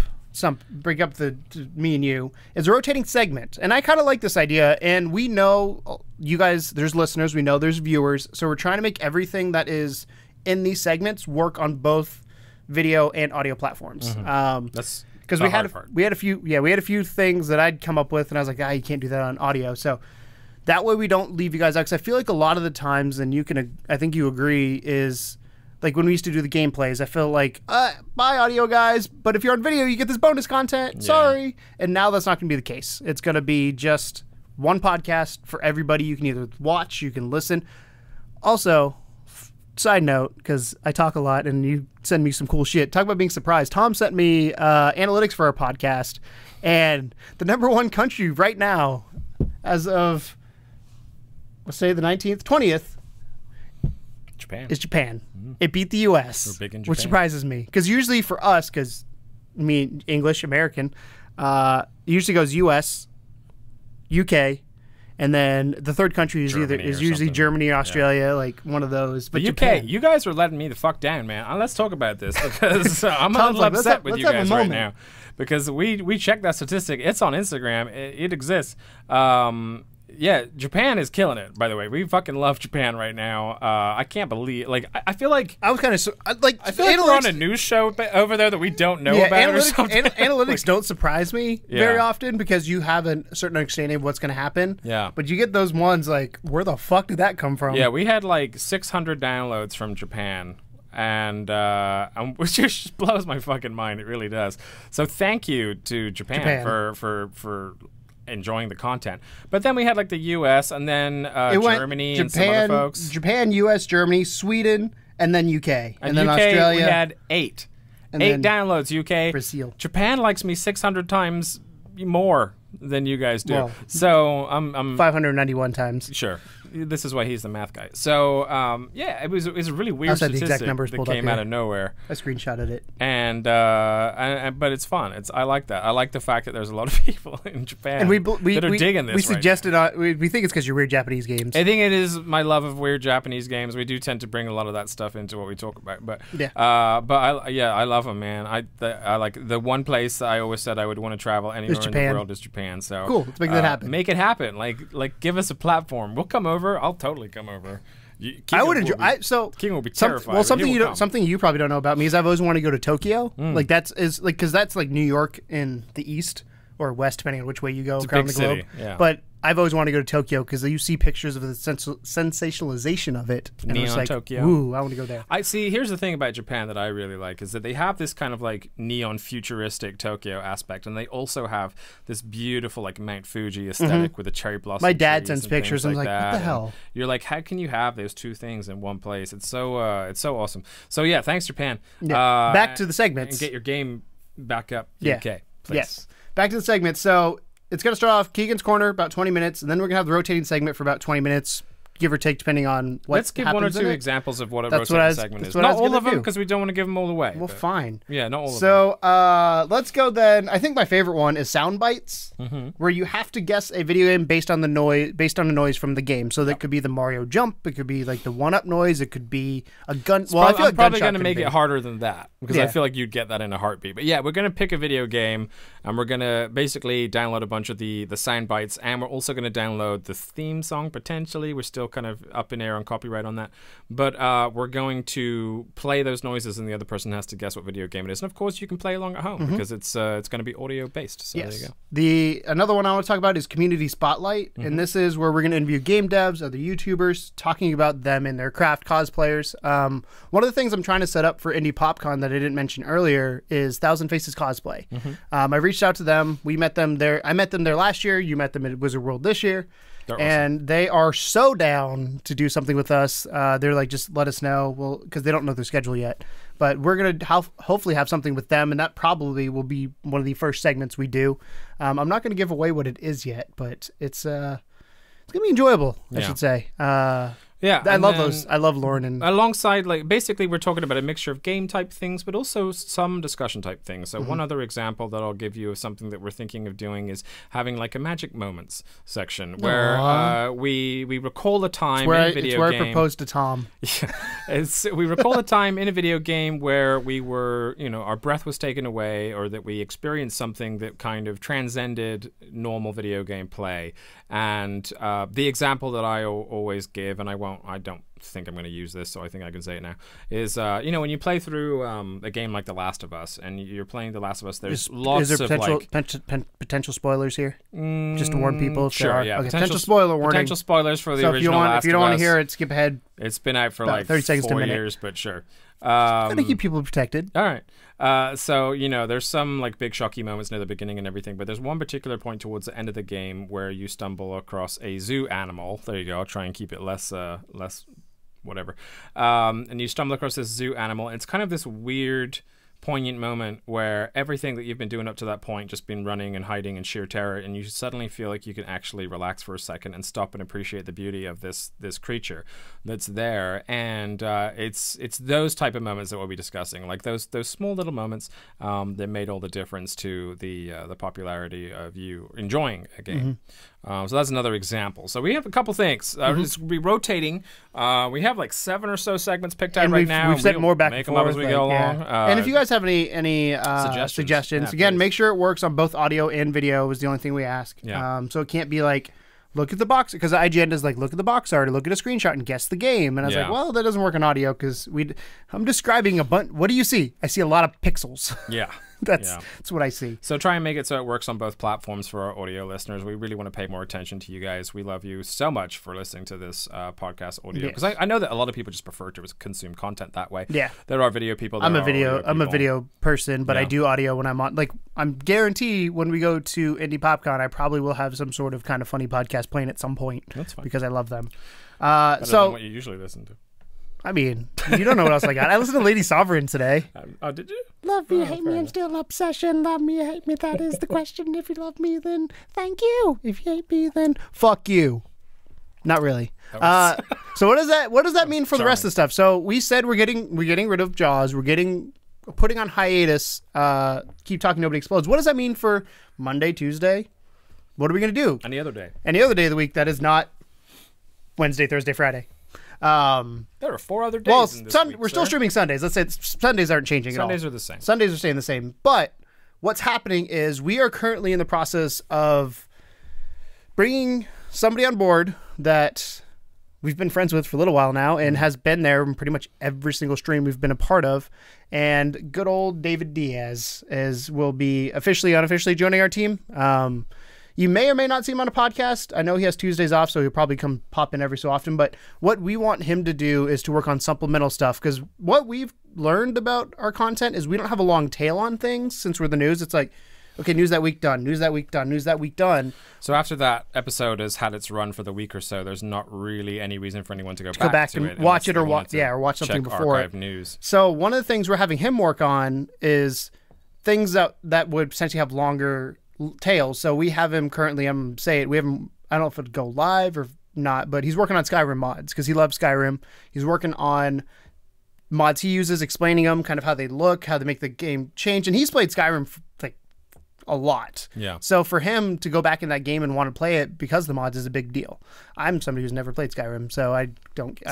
me and you is a rotating segment, and I kind of like this idea. And we know you guys, there's listeners, we know there's viewers, so we're trying to make everything that is in these segments work on both video and audio platforms. That's because we had a few things that I'd come up with, and I was like, you can't do that on audio. So that way we don't leave you guys out, because I feel like a lot of the times, and I think you agree, is like when we used to do the gameplays, I feel like, bye audio guys, but if you're on video, you get this bonus content. Sorry. And now that's not going to be the case. It's going to be just one podcast for everybody. You can either watch, you can listen. Also, side note, because I talk a lot and you send me some cool shit. Talk about being surprised. Tom sent me analytics for our podcast, and the #1 country right now, as of, let's say the 19th, 20th, is Japan. It beat the U.S., We're big in Japan. which surprises me. Because usually for us, because me, English, American, It usually goes U.S., UK, and then the third country is usually Germany or Australia, like one of those. But the UK, Japan. you guys are letting me the fuck down, man. Let's talk about this because I'm a little upset with you guys right now because we checked that statistic. It's on Instagram. It exists. Yeah, Japan is killing it, by the way. We fucking love Japan right now. I can't believe, like, I feel like... I was kind of... I feel like we're on a news show over there that we don't know about or something. Analytics don't surprise me very often because you have a certain understanding of what's going to happen. Yeah. But you get those ones like, where the fuck did that come from? Yeah, we had like 600 downloads from Japan. And which just blows my fucking mind. It really does. So thank you to Japan. for enjoying the content. But then we had like the U.S. and then Germany and some other folks. Japan, U.S., Germany, Sweden, and then UK. And then UK, Australia. we had 8. And 8 downloads, UK. Brazil. Japan likes me 600 times more than you guys do. Well, so I'm 591 times. Sure. This is why he's the math guy. So, yeah, it was a really weird statistic the exact numbers that came out of nowhere. I screenshotted it. And but it's fun. I like that. I like the fact that there's a lot of people in Japan that are digging this. We suggested we think it's because you're weird Japanese games. I think it is my love of weird Japanese games. We do tend to bring a lot of that stuff into what we talk about. But I love them, man. I like the one place I always said I would want to travel anywhere in the world is Japan. So cool. Let's make that happen. Make it happen. Like give us a platform. We'll come over. I'll totally come over. I would enjoy. King will be terrified. Well, something you probably don't know about me is I've always wanted to go to Tokyo. Like because that's like New York in the east or west, depending on which way you go around the globe. Yeah. But I've always wanted to go to Tokyo because you see pictures of the sensationalization of it. And Neon it's like, Tokyo. Ooh, I want to go there. I see. Here's the thing about Japan that I really like is that they have this kind of like neon futuristic Tokyo aspect, and they also have this beautiful like Mount Fuji aesthetic with the cherry blossom. My dad sends pictures. And I'm like, what the hell? And you're like, how can you have those two things in one place? It's so awesome. So yeah, thanks Japan. Yeah. Back to the segments and get your game back up. Yeah. UK, please. Yes. Back to the segments. So it's going to start off Keegan's Corner, about 20 minutes, and then we're going to have the rotating segment for about 20 minutes, give or take, depending on what Let's give one or two examples of what a rotating segment is. Not all of them, because we don't want to give them all away. Well, fine. Yeah, not all of them. So let's go then. I think my favorite one is sound bites, where you have to guess a video game based on the noise from the game. So that could be the Mario jump, it could be like the one-up noise, it could be a gun. I feel like probably going to make it harder than that, because I feel like you'd get that in a heartbeat. But yeah, we're going to pick a video game, and we're going to basically download a bunch of the sound bites, and we're also going to download the theme song potentially. We're still kind of up in air on copyright on that, but we're going to play those noises, and the other person has to guess what video game it is. And of course, you can play along at home because it's going to be audio based. So there you go. Another one I want to talk about is Community Spotlight, and this is where we're going to interview game devs, other YouTubers, talking about them and their craft, cosplayers. One of the things I'm trying to set up for Indie PopCon that I didn't mention earlier is Thousand Faces Cosplay. I reached out to them. We met them there. I met them there last year. You met them at Wizard World this year. Awesome. And they are so down to do something with us. They're like, just let us know. Well, because they don't know their schedule yet. But we're going to hopefully have something with them, and that probably will be one of the first segments we do. I'm not going to give away what it is yet, but it's going to be enjoyable, I should say. Yeah, I love those. I love Lauren and alongside, like, basically we're talking about a mixture of game type things, but also some discussion type things. So one other example that I'll give you of something that we're thinking of doing is having like a magic moments section where we recall a time in a video game. It's where I proposed to Tom. Yeah, we recall a time in a video game where we were, our breath was taken away, or that we experienced something that kind of transcended normal video game play. And the example that I always give, and I don't think I'm going to use this, so I think I can say it now, is when you play through a game like The Last of Us, and you're playing The Last of Us, there's lots of potential spoilers here, just to warn people. Sure, yeah. Okay, potential spoiler warning. Potential spoilers for the original Last of Us. If you don't want to hear it, skip ahead. It's been out for like 30 seconds 4 years, but sure. Gotta keep people protected. All right. So, there's some like big shocky moments near the beginning and everything, but there's one particular point towards the end of the game where you stumble across a zoo animal. There you go. I'll try and keep it less whatever. And you stumble across this zoo animal. It's kind of this weird poignant moment where everything that you've been doing up to that point, just been running and hiding in sheer terror, and you suddenly feel like you can actually relax for a second and stop and appreciate the beauty of this creature that's there. And it's those type of moments that we'll be discussing, like those small little moments that made all the difference to the popularity of you enjoying a game. So that's another example. So we have a couple things. It's be rotating. We have like 7 or so segments picked out right now. We've sent more back make and them forth up as we go along. And if you guys have any suggestions, again, make sure it works on both audio and video is the only thing we ask. So it can't be like, look at the box, because the IGN is like, look at the box art or look at a screenshot and guess the game. And I was like, well, that doesn't work on audio because I'm describing a bunch. What do you see? I see a lot of pixels. Yeah. That's what I see. So try and make it so it works on both platforms for our audio listeners. We really want to pay more attention to you guys. We love you so much for listening to this podcast audio, because I know that a lot of people just prefer to consume content that way. Yeah, there are video people. I'm a video person, but I do audio when I'm on. Like, I'm guarantee when we go to Indy PopCon, I probably will have some sort of kind of funny podcast playing at some point. That's fine, because I love them. So than what you usually listen to. I mean, you don't know what else I got. I listened to Lady Sovereign today. Oh, did you? Love me, hate me, I'm still obsession. Love me, hate me, that is the question. If you love me, then thank you. If you hate me, then fuck you. Not really. So what does that mean for the rest of the stuff? So we said we're getting rid of Jaws. We're putting on hiatus. Keep Talking, Nobody Explodes. What does that mean for Monday, Tuesday? What are we gonna do? Any other day. Any other day of the week that is not Wednesday, Thursday, Friday. There are 4 other days in this week, we're still streaming Sundays. Let's say Sundays aren't changing at all. Sundays are the same. Sundays are staying the same. But what's happening is we are currently in the process of bringing somebody on board that we've been friends with for a little while now and has been there in pretty much every single stream we've been a part of. And good old David Diaz will be unofficially joining our team. You may or may not see him on a podcast. I know he has Tuesdays off, so he'll probably come pop in every so often. But what we want him to do is to work on supplemental stuff, because what we've learned about our content is we don't have a long tail on things. Since we're the news, it's like, okay, news that week done, news that week done, news that week done. So after that episode has had its run for the week or so, there's not really any reason for anyone to go back to and watch it or watch something before archive news. So one of the things we're having him work on is things that would potentially have longer tails. So we have him currently, we have him, I don't know if it'd go live or not, but he's working on Skyrim mods because he loves Skyrim. He's working on mods he uses, explaining them, kind of how they look, how they make the game change. And he's played Skyrim like a lot. Yeah. So for him to go back in that game and want to play it because of the mods is a big deal. I'm somebody who's never played Skyrim, so I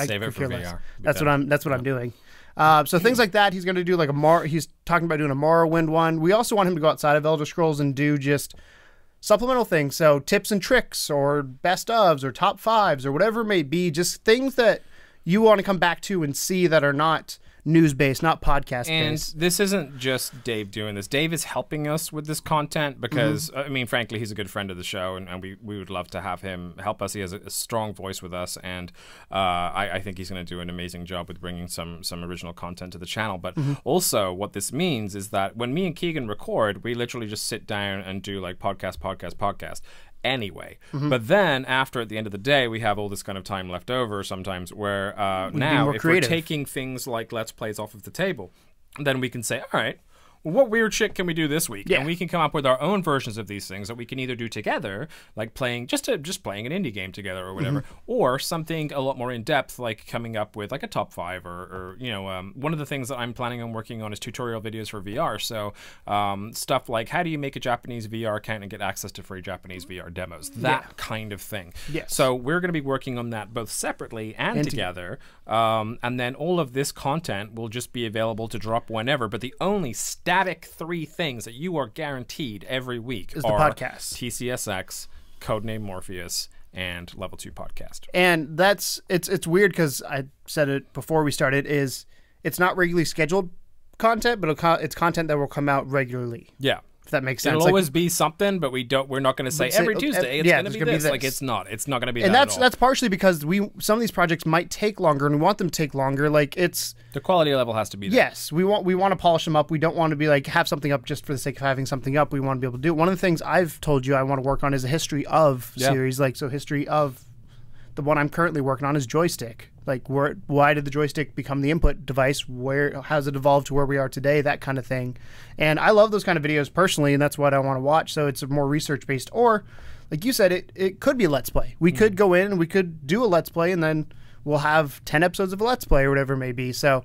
save it for VR. That's what I'm doing. So things like that, he's going to do like he's talking about doing a Morrowind one. We also want him to go outside of Elder Scrolls and do just supplemental things. So tips and tricks or best ofs or top 5s or whatever it may be. Just things that you want to come back to and see that are not news-based, not podcast-based. And this isn't just Dave doing this. Dave is helping us with this content because, I mean, frankly, he's a good friend of the show, and we would love to have him help us. He has a strong voice with us, and I think he's going to do an amazing job with bringing some original content to the channel. But also, what this means is that when me and Keegan record, we literally just sit down and do like podcast anyway. But then after, at the end of the day, we have all this kind of time left over sometimes where now if we're taking things like Let's Plays off of the table, then we can say, all right, well, what weird shit can we do this week? Yeah. And we can come up with our own versions of these things that we can either do together, like playing just playing an indie game together or whatever, or something a lot more in depth, like coming up with like a top 5 or you know, one of the things that I'm planning on working on is tutorial videos for VR. So stuff like how do you make a Japanese VR account and get access to free Japanese VR demos, that kind of thing. Yes. So we're going to be working on that both separately and together. And then all of this content will just be available to drop whenever. But the only static 3 things that you are guaranteed every week is the are podcast, TCSX, Codename Morpheus, and Level 2 Podcast. And it's weird because I said it before we started, is it's not regularly scheduled content, but it's content that will come out regularly. Yeah. If that makes sense. It'll always be something, but we're not going to say every Tuesday it's going to be this. Like it's not going to be and that. And that's partially because some of these projects might take longer, and we want them to take longer. Like the quality level has to be there. Yes, we want to polish them up. We don't want to be like have something up just for the sake of having something up. We want to be able to do it. One of the things I've told you I want to work on is a history of series, like history of the one I'm currently working on is joystick. Like, why did the joystick become the input device? How's it evolved to where we are today? That kind of thing. And I love those kind of videos personally, and that's what I want to watch. So it's more research-based. Or, like you said, it could be a Let's Play. We could go in and we could do a Let's Play, and then we'll have 10 episodes of a Let's Play or whatever it may be. So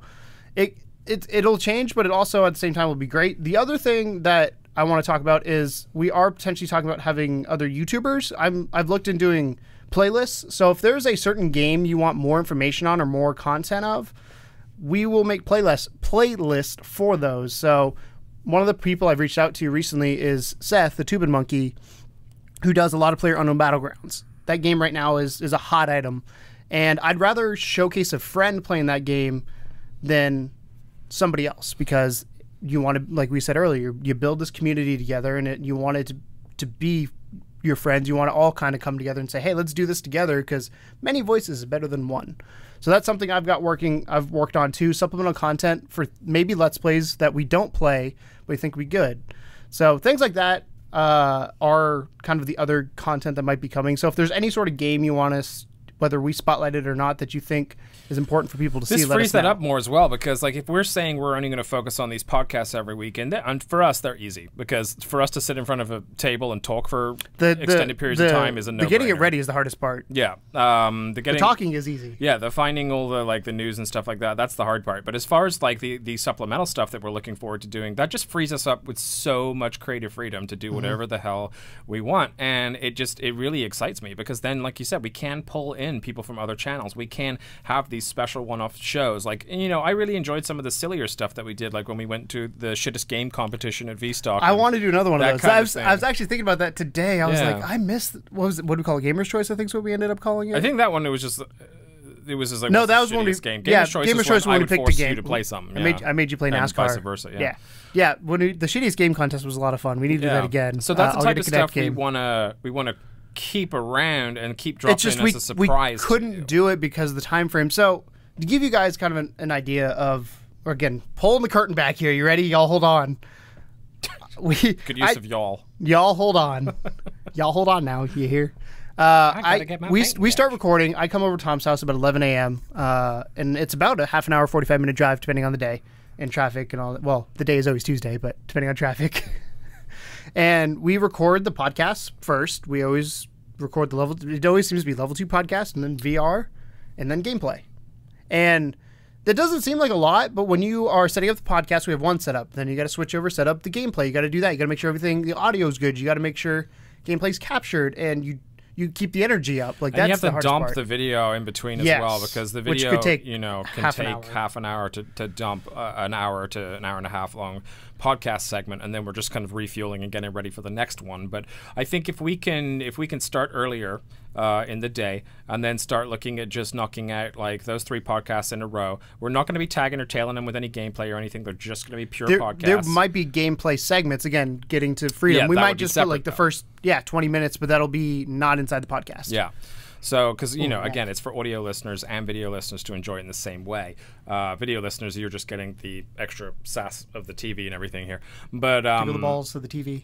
it'll change, but it also, at the same time, will be great. The other thing that I want to talk about is we are potentially talking about having other YouTubers. I've looked in doing playlists. So if there's a certain game you want more information on or more content of, we will make playlist for those. So one of the people I've reached out to recently is Seth, the Tubin Monkey, who does a lot of PlayerUnknown Battlegrounds. That game right now is a hot item. And I'd rather showcase a friend playing that game than somebody else, because you want to, like we said earlier, you build this community together, and you want it to be your friends. You want to all kind of come together and say, hey, let's do this together, because many voices is better than one. So that's something I've worked on too, supplemental content for maybe Let's Plays that we don't play, but we think we good. So things like that are kind of the other content that might be coming. So if there's any sort of game you want us, whether we spotlight it or not, that you think is important for people to see, this frees that up more as well, because like if we're saying we're only going to focus on these podcasts every week, and for us they're easy, because for us to sit in front of a table and talk for extended periods of time is a no-brainer. The getting it ready is the hardest part. Yeah, the talking is easy. Yeah, the finding all the news and stuff like that—that's the hard part. But as far as like the supplemental stuff that we're looking forward to doing, that just frees us up with so much creative freedom to do whatever the hell we want, and it really excites me, because then, like you said, we can pull in people from other channels. We can have these special one-off shows. Like, I really enjoyed some of the sillier stuff that we did, like when we went to the shittest game competition at VStock. I want to do another one of those. I was actually thinking about that today. I was like, I missed, what do we call it? Gamer's Choice, I think is what we ended up calling it. I think that one, it was just like, no, that was one game. Gamer's Choice when we picked a game. You to play something. Yeah. I made you play NASCAR. And vice versa. Yeah. When the shittiest game contest was a lot of fun. We need to do that again. So that's the type of stuff we want to keep around and keep dropping as a surprise. We couldn't do it because of the time frame. So to give you guys kind of an idea of, or again, pulling the curtain back here. You ready? Y'all hold on. Good use of y'all. Y'all hold on. Y'all hold on now. You hear? We start recording. I come over to Tom's house about 11 a.m. And it's about a half an hour, 45-minute drive, depending on the day and traffic and all that. Well, the day is always Tuesday, but depending on traffic. And we record the podcast first. We always record the level. It always seems to be level 2 podcast, and then VR, and then gameplay. And that doesn't seem like a lot, but when you are setting up the podcast, we have one setup. Then you got to switch over, set up the gameplay. You got to do that. You got to make sure the audio is good. You got to make sure gameplay's captured, and you keep the energy up. Like, that's the hardest part. You have to dump the video in between as well, because the video could take half an hour to dump an hour to an hour and a half long podcast segment, and then we're just kind of refueling and getting ready for the next one. But I think if we can start earlier in the day, and then start looking at just knocking out like those 3 podcasts in a row, we're not going to be tagging or tailing them with any gameplay or anything. They're just going to be pure podcasts. There might be gameplay segments, again, getting to freedom. We might just put like the first 20 minutes, but that'll be not inside the podcast. Yeah. So, because, again, it's for audio listeners and video listeners to enjoy it in the same way. Video listeners, you're just getting the extra sass of the TV and everything here. But tickle the balls to the TV.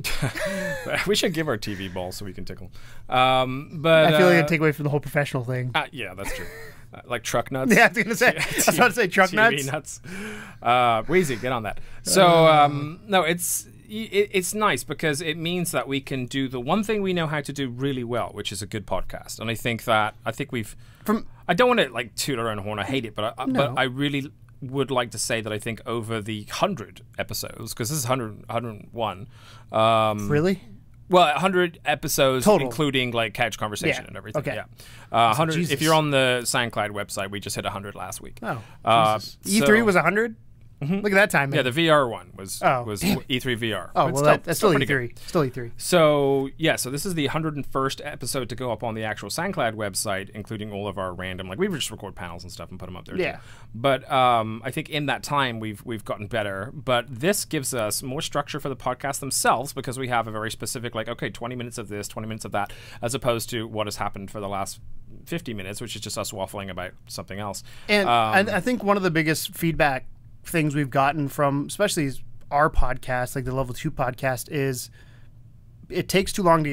We should give our TV balls so we can tickle. But I feel like it'd take away from the whole professional thing. Yeah, that's true. Like truck nuts. Yeah, I was about to say truck nuts. TV nuts. Wheezy, get on that. So, no, it's nice, because it means that we can do the one thing we know how to do really well, which is a good podcast. And I think we've I don't want to like toot our own horn. I hate it, but I really would like to say that I think over the 100 episodes, because this is 101. Really? Well, 100 episodes, total, including like couch conversation and everything. Okay. Yeah. 100. If you're on the SoundCloud website, we just hit 100 last week. Oh. E3 was 100. Mm-hmm. Look at that time. Yeah, the VR one was E3 VR. Oh, well, that's still E3. Still E3. So, so this is the 101st episode to go up on the actual SoundCloud website, including all of our random, like we just record panels and stuff and put them up there too. But I think in that time we've gotten better. But this gives us more structure for the podcast themselves, because we have a very specific, like, okay, 20 minutes of this, 20 minutes of that, as opposed to what has happened for the last 50 minutes, which is just us waffling about something else. And I think one of the biggest feedback things we've gotten from especially our podcast, like the Level 2 podcast, is it takes too long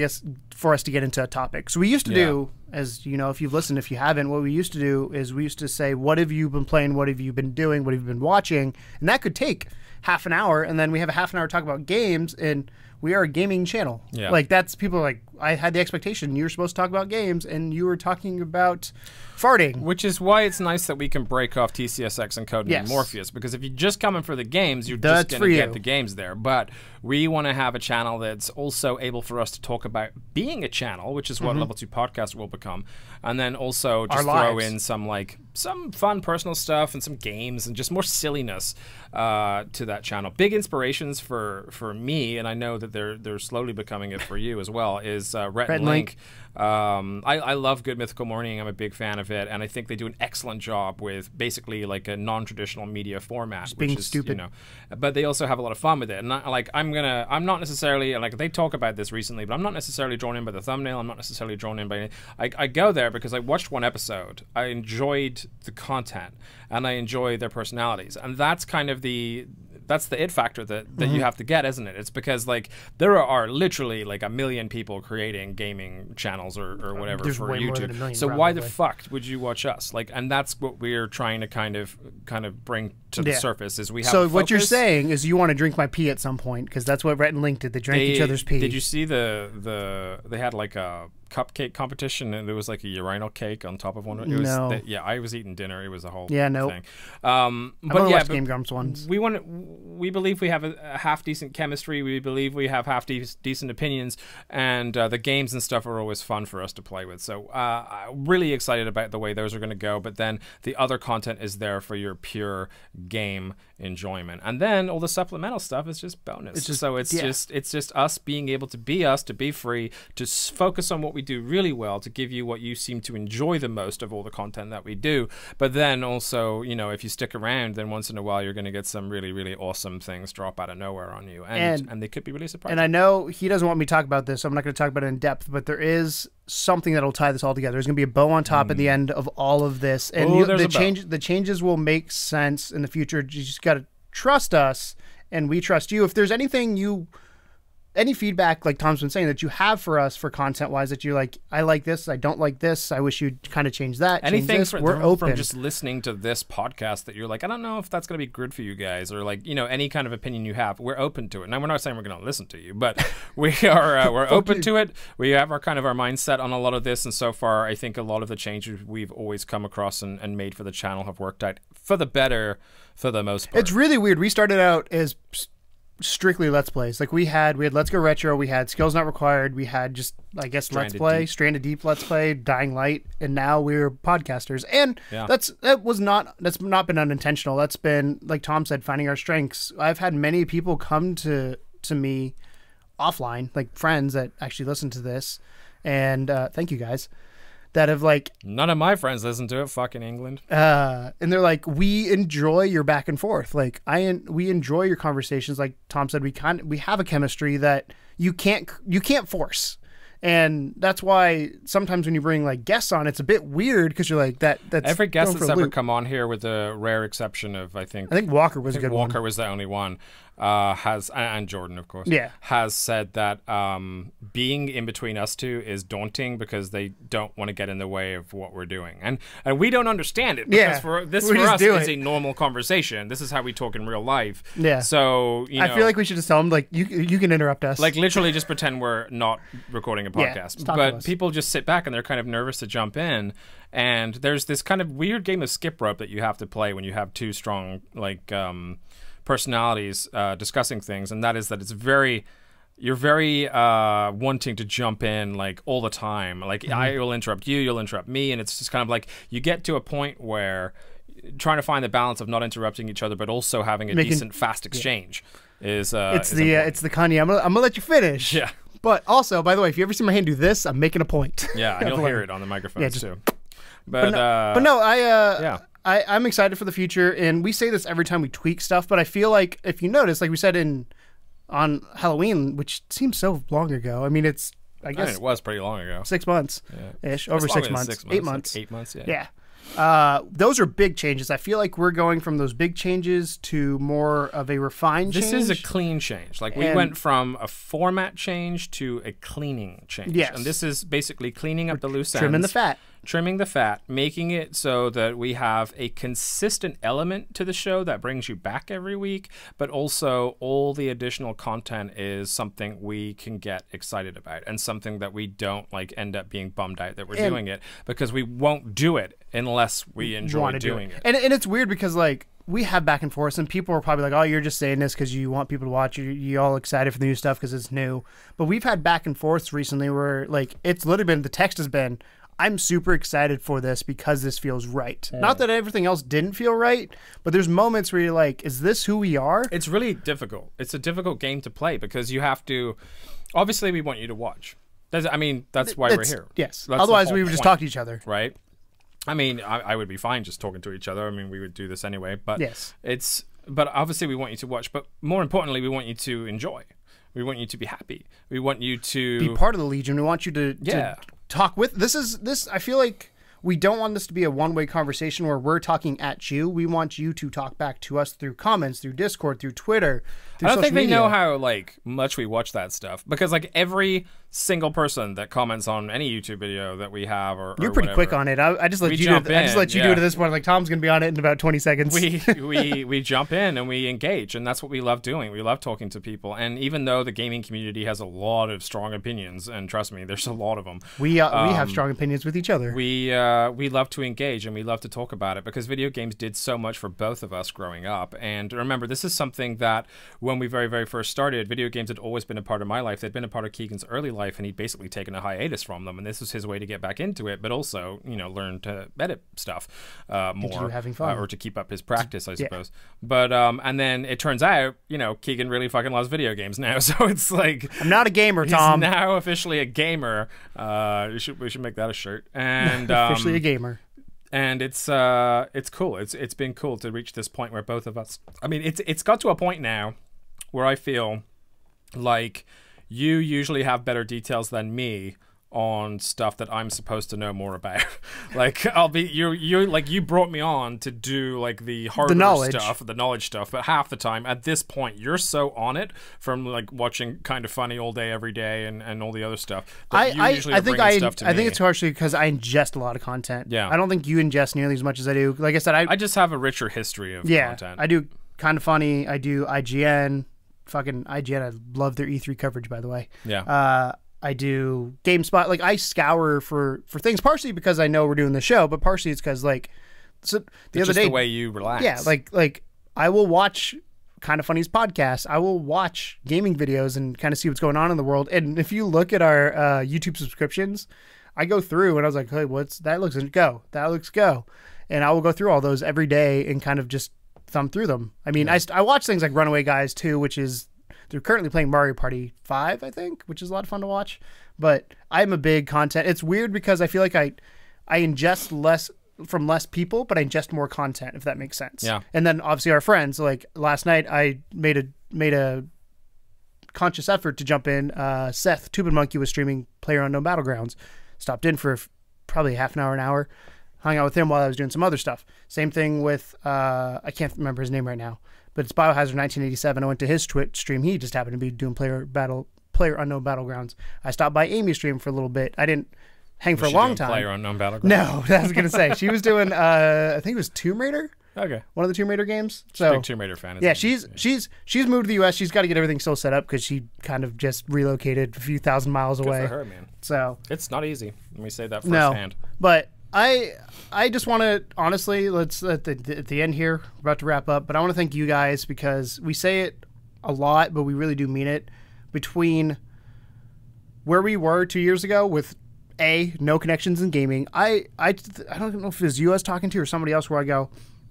for us to get into a topic. So we used to do, as you know, if you've listened, if you haven't, what we used to do is we used to say, what have you been playing? What have you been doing? What have you been watching? And that could take half an hour. And then we have a half an hour to talk about games, and we are a gaming channel. Yeah. Like, that's people are like, I had the expectation you were supposed to talk about games, and you were talking about farting. Which is why it's nice that we can break off TCSX and Code Yes. Morpheus, because if you're just coming for the games, you're just going to get the games there. But we want to have a channel that's also able for us to talk about being a channel, which is what Level 2 Podcast will become, and then also just throw in some fun personal stuff and some games and just more silliness to that channel. Big inspirations for me, and I know that they're slowly becoming it for you as well, is Rhett and Link. I love Good Mythical Morning. I'm a big fan of it, and I think they do an excellent job with basically like a non-traditional media format, just being stupid. You know, but they also have a lot of fun with it. And I'm not necessarily, like, they talk about this recently, but I'm not necessarily drawn in by the thumbnail. I'm not necessarily drawn in by I go there because I watched one episode. I enjoyed the content, and I enjoy their personalities, and that's kind of that's the it factor that you have to get, isn't it? It's because, like, there are literally like a million people creating gaming channels or whatever for way YouTube. more than a million, so probably. why the fuck would you watch us? Like, and that's what we're trying to kind of bring to the surface is we have. So what you're saying is you want to drink my pee at some point, because that's what Rhett and Link did. They drank each other's pee. Did you see they had like a cupcake competition, and there was like a urinal cake on top of one. It was, I was eating dinner. It was a whole thing. But watched Game Grumps once. We believe we have a half decent chemistry. We believe we have half decent opinions, and the games and stuff are always fun for us to play with. So really excited about the way those are going to go. But then the other content is there for your pure game enjoyment, and then all the supplemental stuff is just bonus. It's just us being able to be us, to be free, to focus on what we do really well, to give you what you seem to enjoy the most of all the content that we do. But then also, you know, if you stick around, then once in a while you're going to get some really, really awesome things drop out of nowhere on you, and they could be really surprising. And I know he doesn't want me to talk about this, so I'm not going to talk about it in depth, but there is something that'll tie this all together. There's going to be a bow on top at the end of all of this, and the changes will make sense in the future. You just got to trust us, and we trust you. If there's any feedback, like Tom's been saying, that you have for us for content-wise, that you're like, I like this, I don't like this, I wish you'd kind of change that. Anything we're open. From just listening to this podcast that you're like, I don't know if that's going to be good for you guys, or like, you know, any kind of opinion you have, we're open to it. Now, we're not saying we're going to listen to you, but we are we're open to it. We have our mindset on a lot of this, and so far, I think a lot of the changes we've always come across and made for the channel have worked out for the better for the most part. It's really weird. We started out as strictly Let's Plays. Like, we had Let's Go Retro, we had Skills Not Required, we had just, I guess, Stranded Deep Let's Play, Dying Light, and now we're podcasters. And that's not been unintentional. That's been, like Tom said, finding our strengths. I've had many people come to me offline, like friends that actually listen to this, and thank you guys, that have like, none of my friends listen to it, fucking England, and they're like, we enjoy your back and forth, like we enjoy your conversations. Like Tom said, we have a chemistry that you can't force, and that's why sometimes when you bring like guests on, it's a bit weird, because you're like, that's every guest that's ever come on here, with the rare exception of I think Walker was a good one. Walker was the only one. Has, and Jordan, of course, has said that being in between us two is daunting, because they don't want to get in the way of what we're doing, and we don't understand it, because for us is a normal conversation. This is how we talk in real life. So I feel like we should just tell them, like, you can interrupt us, like literally just pretend we're not recording a podcast. But people just sit back and they're kind of nervous to jump in. And there's this kind of weird game of skip rope that you have to play when you have two strong, like, personalities discussing things, and that is that you're very wanting to jump in, like, all the time. Like, I will interrupt you, you'll interrupt me, and it's just kind of like you get to a point where trying to find the balance of not interrupting each other but also having a decent fast exchange is it's the Kanye. I'm gonna let you finish. Yeah. But also, by the way, if you ever see my hand do this, I'm making a point. Yeah, and you'll hear it on the microphones too. I'm excited for the future, and we say this every time we tweak stuff, but I feel like, if you notice, like we said on Halloween, which seems so long ago. I mean, I guess it was pretty long ago. 6 months ish, over 6 months. 8 months. Like 8 months, yeah. Yeah. Those are big changes. I feel like we're going from those big changes to more of a refined change. This is a clean change. Like, we went from a format change to a cleaning change. Yes. And this is basically cleaning up the loose ends. Trimming the fat. Trimming the fat, making it so that we have a consistent element to the show that brings you back every week, but also all the additional content is something we can get excited about and something that we don't like end up being bummed out that we're doing it, because we won't do it unless we enjoy doing it. And it's weird because like we have back and forth, and people are probably like, oh, you're just saying this because you want people to watch. You all excited for the new stuff because it's new. But we've had back and forths recently where like it's literally been, the text has been, I'm super excited for this because this feels right. Not that everything else didn't feel right, but there's moments where you're like, is this who we are? It's really difficult. It's a difficult game to play because you have to, obviously we want you to watch. That's why we're here. Yes. That's otherwise we would just talk to each other. Right? I mean, I would be fine just talking to each other. I mean, we would do this anyway, but yes. But obviously we want you to watch, but more importantly, we want you to enjoy. We want you to be happy. We want you to be part of the Legion. We want you to talk with. This. I feel like we don't want this to be a one-way conversation where we're talking at you. We want you to talk back to us through comments, through Discord, through Twitter. Through I don't think they media. know how like much we watch that stuff, because like every single person that comments on any YouTube video that we have, or you're pretty quick on it. I just let you do it. I just let you do it at this point. Like Tom's gonna be on it in about 20 seconds. We jump in and we engage, and that's what we love doing. We love talking to people, and even though the gaming community has a lot of strong opinions, and trust me, there's a lot of them. We have strong opinions with each other. We love to engage and we love to talk about it because video games did so much for both of us growing up. And remember, this is something that when we very, very first started, video games had always been a part of my life. They'd been a part of Keegan's early life, and he'd basically taken a hiatus from them. And this was his way to get back into it, but also, learn to edit stuff more, having fun, or to keep up his practice, I suppose. But and then it turns out, Keegan really fucking loves video games now. So it's like, I'm not a gamer, Tom. He's now officially a gamer. We should make that a shirt. And officially a gamer. And it's cool. It's been cool to reach this point where both of us. I mean, it's got to a point now where I feel like you usually have better details than me on stuff that I'm supposed to know more about. Like you brought me on to do like the knowledge stuff, but half the time at this point you're so on it from like watching Kind of Funny all day every day and all the other stuff. I think it's partially because I ingest a lot of content. Yeah, I don't think you ingest nearly as much as I do. Like I said, I just have a richer history of content. I do Kind of Funny. I do IGN. Fucking IGN. I love their E3 coverage, by the way. Yeah. I do GameSpot. Like I scour for things, partially because I know we're doing the show, but partially it's because like the other day, the way you relax. Yeah, like I will watch Kind of Funny's podcast. I will watch gaming videos and kind of see what's going on in the world. And if you look at our YouTube subscriptions, I go through and I was like, hey, that looks go, and I will go through all those every day and kind of just thumb through them. I mean, I watch things like Runaway Guys too, which is. They're currently playing Mario Party 5, I think, which is a lot of fun to watch. But I'm a big content. It's weird because I feel like I ingest less from less people, but I ingest more content, if that makes sense. Yeah. And then obviously our friends. Like last night, I made a conscious effort to jump in. Seth Tubin Monkey was streaming PlayerUnknown Battlegrounds. Stopped in for probably half an hour. Hung out with him while I was doing some other stuff. Same thing with I can't remember his name right now. But it's Biohazard 1987. I went to his Twitch stream. He just happened to be doing PlayerUnknown Battlegrounds. I stopped by Amy's stream for a little bit. I didn't hang for a long time. PlayerUnknown Battlegrounds? No, I was gonna say she was doing. I think it was Tomb Raider. Okay. One of the Tomb Raider games. So big Tomb Raider fan. Yeah, she's moved to the U.S. She's got to get everything still set up because she kind of just relocated a few thousand miles away. Good for her, man. So it's not easy. Let me say that firsthand. No, but. I just want to, honestly, let's at the end here, we're about to wrap up, but I want to thank you guys because we say it a lot, but we really do mean it. Between where we were 2 years ago with no connections in gaming, I don't know if it was you I was talking to or somebody else where I go,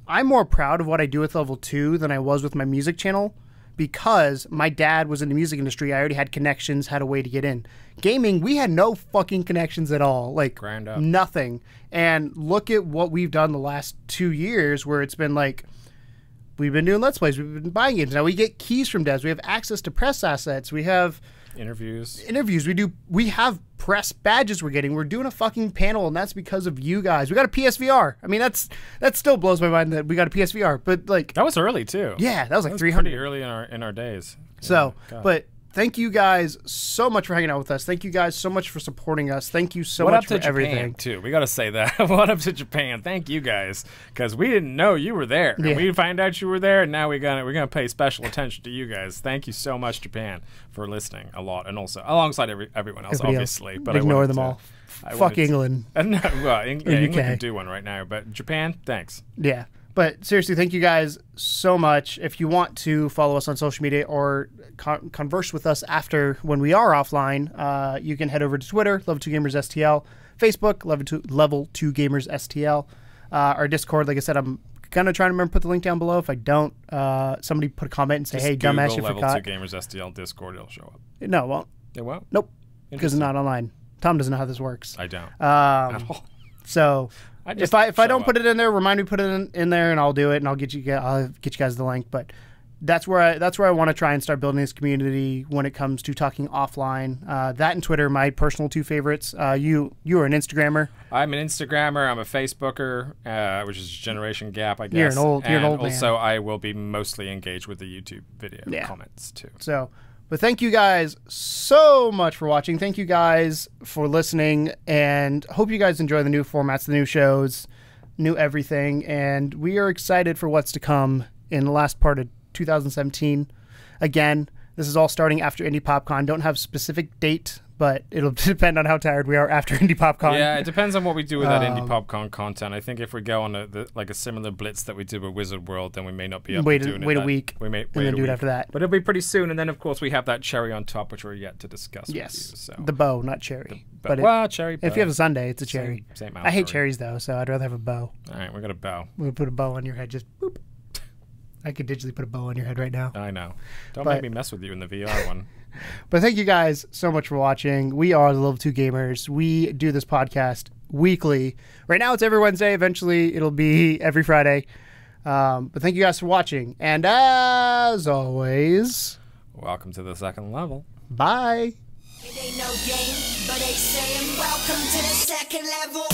I'm more proud of what I do with Level 2 than I was with my music channel because my dad was in the music industry. I already had connections, had a way to get in. Gaming, we had no fucking connections at all. Like, nothing. And look at what we've done the last 2 years where it's been like, we've been doing Let's Plays, we've been buying games. Now we get keys from devs, we have access to press assets, we have Interviews. We have press badges we're getting. We're doing a fucking panel, and that's because of you guys. We got a PSVR. I mean, that still blows my mind that we got a PSVR. But like that was early too. Yeah, that was like 300. Pretty early in our days. So, but thank you guys so much for hanging out with us. Thank you guys so much for supporting us. Thank you so much for everything. Too. We got to say that. What up to Japan? Thank you guys, because we didn't know you were there. Yeah. And we find out you were there, and now we're gonna pay special attention to you guys. Thank you so much, Japan, for listening a lot, and also alongside everyone else, obviously. But ignore them all. Fuck England. England can do one right now, but Japan, thanks. Yeah. But seriously, thank you guys so much. If you want to follow us on social media or converse with us after when we are offline, you can head over to Twitter, Level 2 Gamers STL, Facebook, Level 2 Gamers STL. Our Discord, like I said, I'm going to try to remember to put the link down below. If I don't, somebody put a comment and say, just hey, dumbass, you forgot. Level 2 Gamers STL Discord, it'll show up. No, it won't. It won't? Nope. Because it's not online. Tom doesn't know how this works. I don't. At all. So... If I don't put it in there, remind me to put it in there, and I'll do it, and I'll get you guys the link. But that's where I want to try and start building this community when it comes to talking offline. That and Twitter, my personal two favorites. You are an Instagrammer. I'm an Instagrammer. I'm a Facebooker, which is generation gap, I guess. You're an old man. Also, I will be mostly engaged with the YouTube video comments too. So. But thank you guys so much for watching. Thank you guys for listening, and hope you guys enjoy the new formats, the new shows, new everything. And we are excited for what's to come in the last part of 2017. Again, this is all starting after Indy PopCon. Don't have a specific date, but it'll depend on how tired we are after Indy PopCon. Yeah, it depends on what we do with that Indy PopCon content. I think if we go on a similar blitz that we did with Wizard World, then we may not be able to do it. Wait a week. We may and then do it after that. But it'll be pretty soon. And then, of course, we have that cherry on top, which we're yet to discuss with you. So. The bow, not cherry. Cherry bow. If you have a sundae, it's a cherry. Same I hate cherries, though, so I'd rather have a bow. All right, we're going to bow. We'll put a bow on your head, just boop. I could digitally put a bow on your head right now. I know. Don't make me mess with you in the VR one. But thank you guys so much for watching. We are the Level 2 Gamers. We do this podcast weekly. Right now it's every Wednesday. Eventually it'll be every Friday. But thank you guys for watching. And as always... welcome to the second level. Bye. It ain't no game, but they saying welcome to the second level.